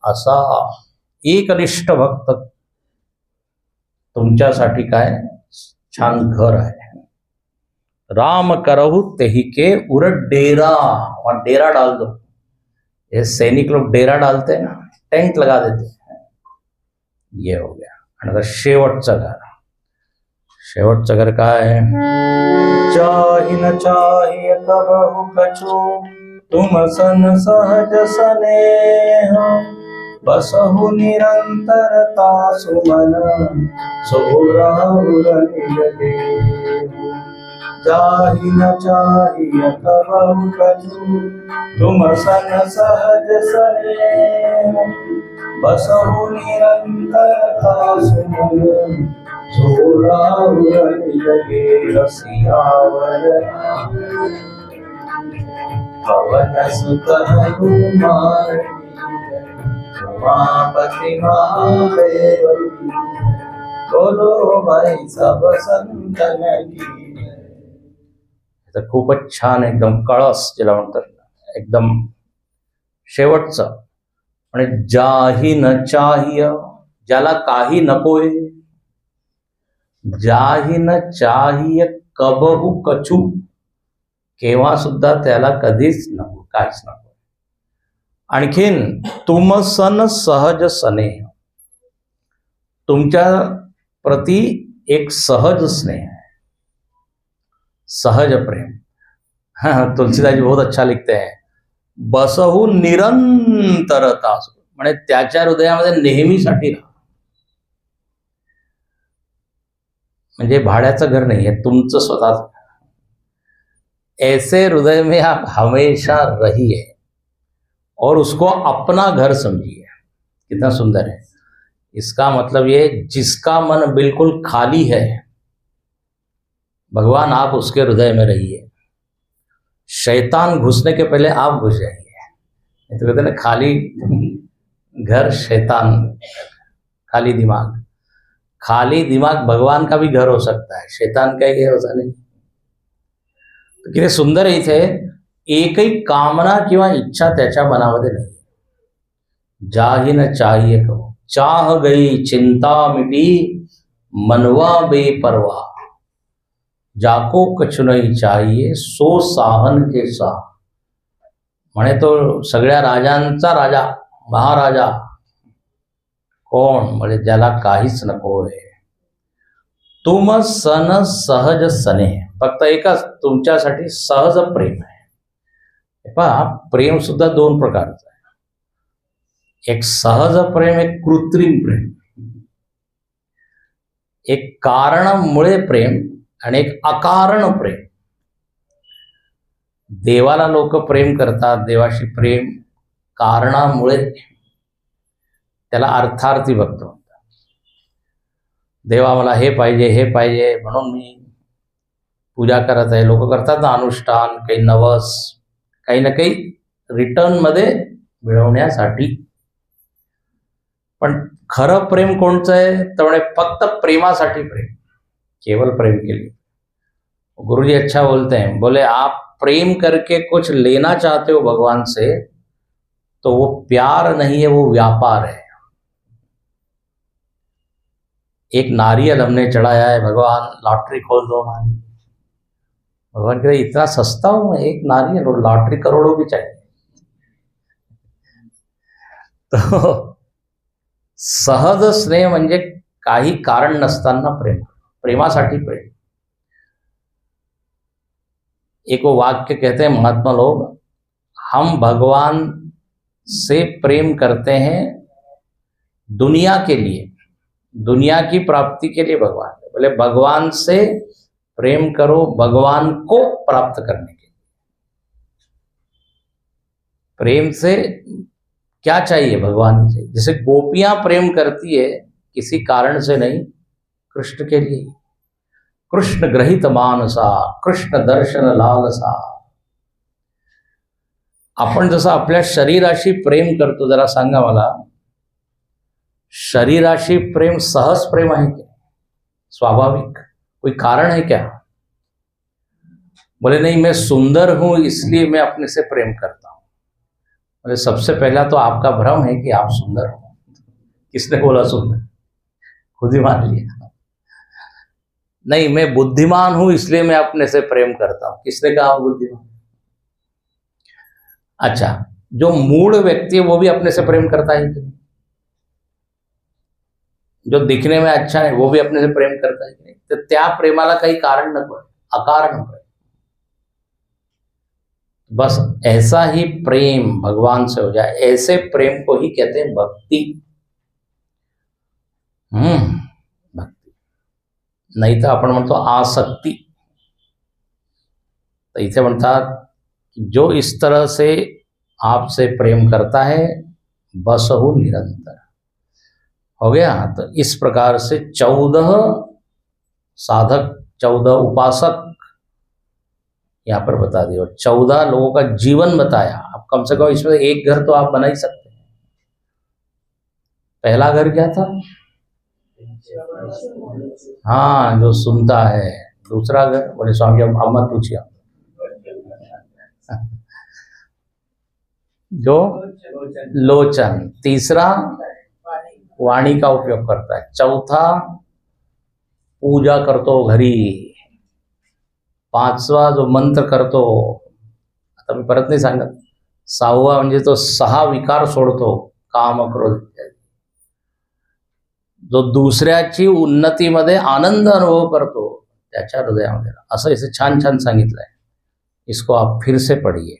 असा एकनिष्ठ भक्त तुमच्यासाठी काय छान घर आहे. राम करहु तेही के उर डेरा, वहां डेरा डाल दो. ये सैनिक लोग डेरा डालते हैं ना, टेंट लगा देते हैं. ये हो गया. आणि आता शेवटचं घर, शेवटचं घर काय आहे. चाही न चाही कबहु कछु तुम सन सहज स्नेह, बसहु निरंतरता सुमन सोराहुर निलगे. चाही न चाही कबहु कछु तुम सन सहज स्नेह, बसहु निरंतरता सुमन सोराहुर निलगे. रसियावर पवन सुत हनुमान उमापति महादेव, बोलो भाई सब संतन की. तर खूपच छान एकदम कळस ज्याला म्हणतात, एकदम शेवटचं. आणि जाही न चाहिय, ज्याला काही नकोय. जाही न चाहिय कबहु कछु, केव्हा सुद्धा त्याला कधीच नको, काहीच नको. आणखीन तुम सन सहज स्नेह, तुमच्या प्रति एक सहज स्नेह है, सहज प्रेम. हाँ, तुलसीदास जी बहुत अच्छा लिखते हैं. बसहु निरंतरता, म्हणजे त्याच्या हृदयामध्ये नेहमीसाठी राहा. म्हणजे भाड्याचं घर नाही आहे, तुमचं स्वतःच. ऐसे हृदय में आप हमेशा रहिए और उसको अपना घर समझिए. कितना सुंदर है. इसका मतलब ये, जिसका मन बिल्कुल खाली है, भगवान आप उसके हृदय में रहिए. शैतान घुसने के पहले आप घुस जाइए. तो कहते हैं ना, खाली घर शैतान, खाली दिमाग. खाली दिमाग भगवान का भी घर हो सकता है, शैतान का ही घर होता नहीं. किती सुंदर आहे. इथे एकही कामना किंवा इच्छा त्याच्या मनामध्ये नाही. जाही न चाहिए कहो, चाह गई चिंता मिटी, मनवा बेपरवा. जाको कछु नहीं चाहिए सो साहन के साह. म्हणे तो सगळ्या राजांचा राजा, महाराजा कोण, म्हणजे ज्याला काहीच नको आहे. तुम सन सहज स्नेह, फक्त एकच तुमच्यासाठी सहज प्रेम आहे. पहा, प्रेम सुद्धा दोन प्रकारचं आहे. एक सहज प्रेम, एक कृत्रिम प्रेम. एक कारणामुळे प्रेम आणि एक अकारण प्रेम. देवाला लोक प्रेम करतात, देवाशी प्रेम कारणामुळे, त्याला अर्थार्थी भक्त म्हणतात. देवा मला हे पाहिजे, हे पाहिजे म्हणून मी पूजा करत आहे. लोक करतात ना अनुष्ठान, काही नवस, काही ना काही रिटर्नमध्ये मिळवण्यासाठी. पण खरं प्रेम कोणचं आहे, तर म्हणे फक्त प्रेमासाठी प्रेम, केवल प्रेम के लिए. गुरुजी अच्छा बोलते हैं, बोले आप प्रेम करके कुछ लेना चाहते हो भगवान से, तो वो प्यार नहीं है, वो व्यापार है. एक नारियल हमने चढ़ाया है, भगवान लॉटरी खोल दो हमारी. भगवान कह रहे इतना सस्ता हूं मैं, एक नारियल और लॉटरी करोड़ों की चाहिए। तो सहज स्नेह म्हणजे काही कारण नसताना प्रेम, प्रेमासाठी प्रेम। एक वो वाक्य कहते हैं महात्मा लोग, हम भगवान से प्रेम करते हैं दुनिया के लिए, दुनिया की प्राप्ति के लिए भगवान, बोले भगवान से प्रेम करो भगवान को प्राप्त करने के लिए। प्रेम से क्या चाहिए? भगवान ही चाहिए। जैसे गोपियां प्रेम करती है किसी कारण से नहीं, कृष्ण के लिए। कृष्ण ग्रहित मानसा, कृष्ण दर्शन लालसा। आपण जसं आपल्या शरीराशी प्रेम करतो, जरा सांगा मला, शरीराशी प्रेम सहज प्रेम आहे क्या? स्वाभाविक? कोई कारण है क्या? बोले नहीं, मैं सुंदर हूं इसलिए मैं अपने से प्रेम करता हूं। बोले सबसे पहला तो आपका भ्रम है कि आप सुंदर हो। किसने बोला सुंदर? खुद ही मान लिया। नहीं, मैं बुद्धिमान हूं इसलिए मैं अपने से प्रेम करता हूं। किसने कहा बुद्धिमान? अच्छा, जो मूढ़ व्यक्ति है वो भी अपने से प्रेम करता है कि नहीं? जो दिखने में अच्छा है वो भी अपने से प्रेम करता है कि नहीं? तो त्या प्रेमाला काही कारण नको, अकारण प्रेम। बस ऐसा ही प्रेम भगवान से हो जाए, ऐसे प्रेम को ही कहते हैं भक्ति। भक्ति नाही तर आपण म्हणतो आसक्ती। तो इथे म्हणतात जो इस तरह से आपसे प्रेम करता है बसहु निरंतर। हो गया। तो इस प्रकार से 14 साधक, 14 उपासक यहाँ पर बता दिया, 14 लोगों का जीवन बताया। अब कम से कम इसमें एक घर तो आप बना ही सकते हैं। पहला घर क्या था? हाँ, जो सुनता है। दूसरा घर, बोले स्वामी अब मत पूछिए, जो लोचन। तीसरा वाणी का उपयोग करता है। चौथा पूजा करतो घरी। पाचवा जो मंत्र करतो, आता मी परत नाही सांगत। सहावा म्हणजे तो 6 विकार सोडतो, काम क्रोध इत्यादी। जो दुसऱ्याची उन्नतीमध्ये आनंद अनुभव करतो त्याच्या हृदयामध्ये, असं इसे छान छान सांगितलं है। इसको आप फिर से पढ़िए।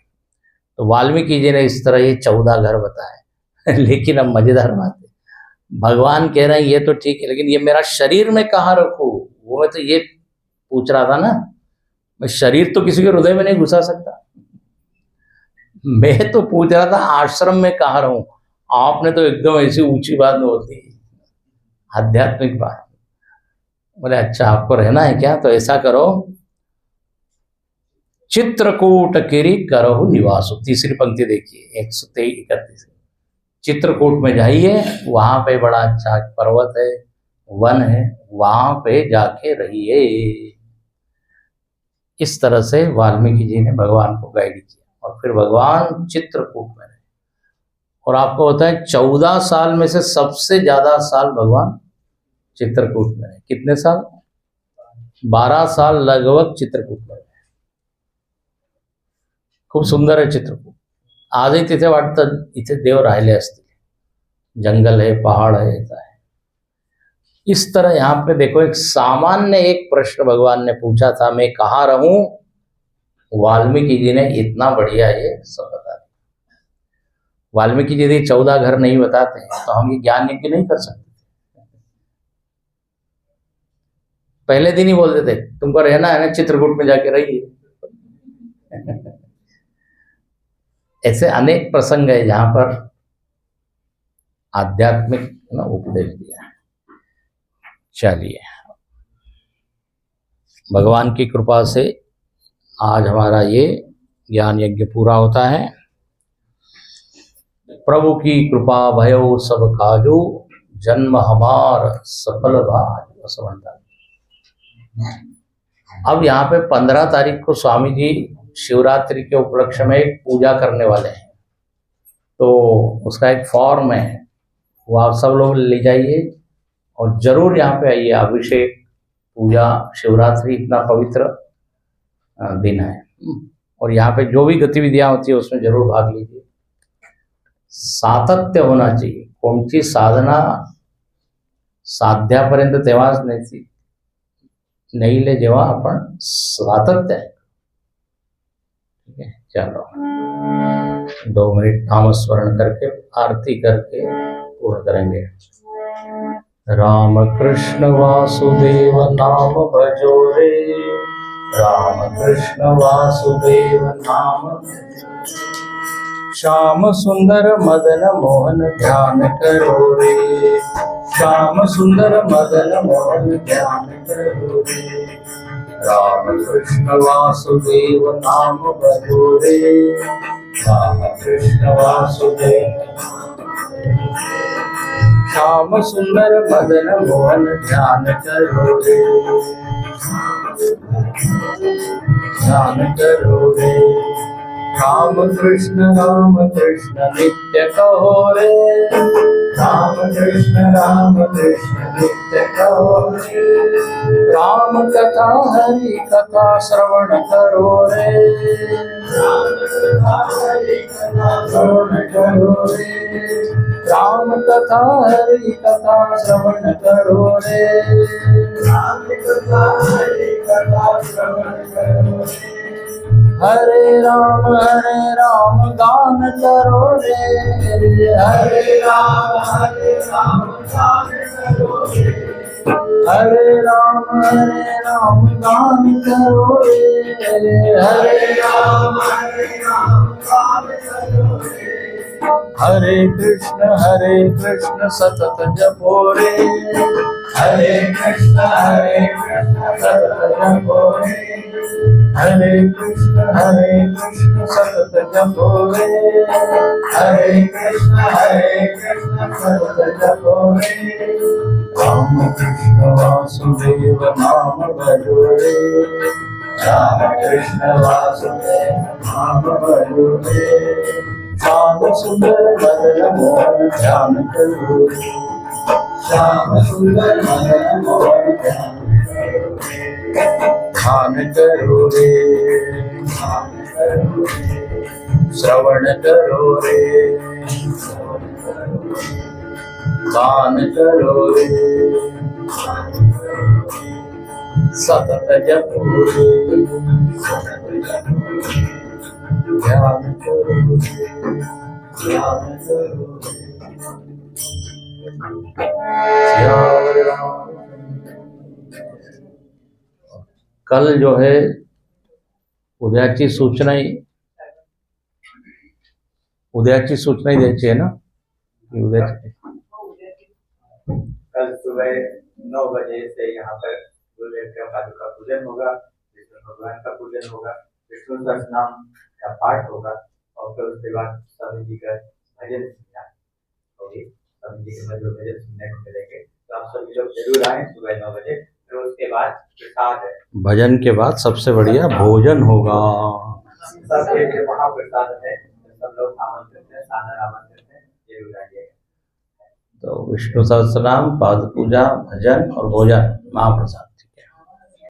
तो वाल्मीकि जी ने इस तरह ये 14 घर बताए। लेकिन अब मजेदार बात है, भगवान कह रहे हैं ये तो ठीक है, लेकिन ये मेरा शरीर में कहाँ रखूं? वो मैं तो ये पूछ रहा था ना, मैं शरीर तो किसी के हृदय में नहीं घुसा सकता। मैं तो पूछ रहा था आश्रम में कहाँ रहूं। आपने तो एकदम ऐसी ऊंची बात बोल दी, आध्यात्मिक बात। बोले अच्छा आपको रहना है क्या? तो ऐसा करो, चित्रकूट गिरि करहु निवासु। तीसरी पंक्ति देखिए, 131। चित्रकूट में जाइए, वहां पे बड़ा अच्छा पर्वत है, वन है, वहां पे जाके रहिए। इस तरह से वाल्मीकि जी ने भगवान को गाइड किया और फिर भगवान चित्रकूट में रहे। और आपको होता है 14 साल में से सबसे ज्यादा साल भगवान चित्रकूट में रहे। कितने साल? 12 साल लगभग चित्रकूट में रहे। खूप सुंदर आहे चित्रकूट। आजही तिथे वाटतं इथे देव राहिले असतील। जंगल है, पहाड़ है, ऐसा है। इस तरह यहाँ पे देखो, एक सामान्य एक प्रश्न भगवान ने पूछा था, मैं कहाँ रहूं? वाल्मीकि जी ने इतना बढ़िया ये सब बता दिया। वाल्मीकि जी यदि 14 घर नहीं बताते हैं तो हम ये ज्ञान यज्ञ नहीं कर सकते। पहले दिन ही बोल देते तुमको रहना है ना, चित्रकूट में जाके रहिए। ऐसे अनेक प्रसंग है जहां पर आध्यात्मिक उपदेश दिया है। चलिए, भगवान की कृपा से आज हमारा ये ज्ञान यज्ञ पूरा होता है। प्रभु की कृपा भयो सब काजू, जन्म हमार सफल भाज समझता। अब यहाँ पे 15 तारीख को स्वामी जी शिवरात्रि के उपलक्ष्य में एक पूजा करने वाले हैं, तो उसका एक फॉर्म है, वो आप सब लोग ले जाइए और जरूर यहाँ पे आइए। अभिषेक, पूजा, शिवरात्रि इतना पवित्र दिन है। और यहाँ पे जो भी गतिविधियां होती है उसमें जरूर भाग लीजिए। सातत्य होना चाहिए। कोणची साधना साध्यापर्यंत तेव्हाच नेईल जेव्हा आपण सातत्य आहे। ठीक है, चलो 2 मिनट नामस्मरण करके आरती करके पूर्ण करेंगे। राम कृष्ण वासुदेव नाम भजो रे, राम कृष्ण वासुदेव नाम। श्याम सुंदर मदन मोहन ध्यान करो रे, श्याम सुंदर मदन मोहन ध्यान करो रे। राम कृष्ण वासुदेव नाम भजो रे, राम कृष्ण वासुदेव। श्याम सुंदर मदन मोहन ध्यान करो रे, ध्यान करो रे। राम कृष्ण नित्य कहो रे, राम कृष्ण नित्य कहो रे। राम कथा हरि कथा श्रवण करो रे, राम कथा हरि कथा श्रवण करो रे। राम कथा हरि कथा श्रवण करो रे, राम कथा हरि कथा श्रवण करो रे। हरे राम गान करो रे, हरे राम गान करो रे। हरे राम गान करो रे, हरे राम गान करो रे। हरे कृष्ण सतत जपो रे, हरे कृष्ण सतत जपो रे। हरे कृष्ण सतत जपो रे, हरे कृष्ण सतत जपो रे। राम कृष्ण वासुदेव नाम भजो रे, राम कृष्ण वासुदेव नाम भजो रे। श्याम सुंदर मदन मोहन ध्यान करो रे, श्याम सुंदर मदन मोहन ध्यान करो रे, ध्यान करो रे। श्रवण करो रे, गान करो रे, सतत जपो रे, ध्यान करो रे, ध्यान करो रे। कल जो है उद्याची सूचनाही द्यायची है ना, उद्याची कल सुबह 9 बजे से यहाँ पर गुरुदेव का पादुका पूजन होगा, विष्णु भगवान का पूजन होगा, विष्णु सहस्रनाम का पाठ होगा और फिर उसके बाद स्वामी जी का भजन होगी। स्वामी जी के मधुर भजन सुनने को मिलेंगे, तो आप सभी लोग जरूर आए सुबह 9 बजे। फिर उसके बाद प्रसाद है, भजन के बाद सबसे बढ़िया भोजन होगा। सबके महाप्रसाद है, सब लोग आमंत्रित है, सादर आमंत्रित है, जरूर आइएगा। तो विष्णु सहस्त्रनाम, पाद पूजा, भजन और भोजन, महाप्रसाद।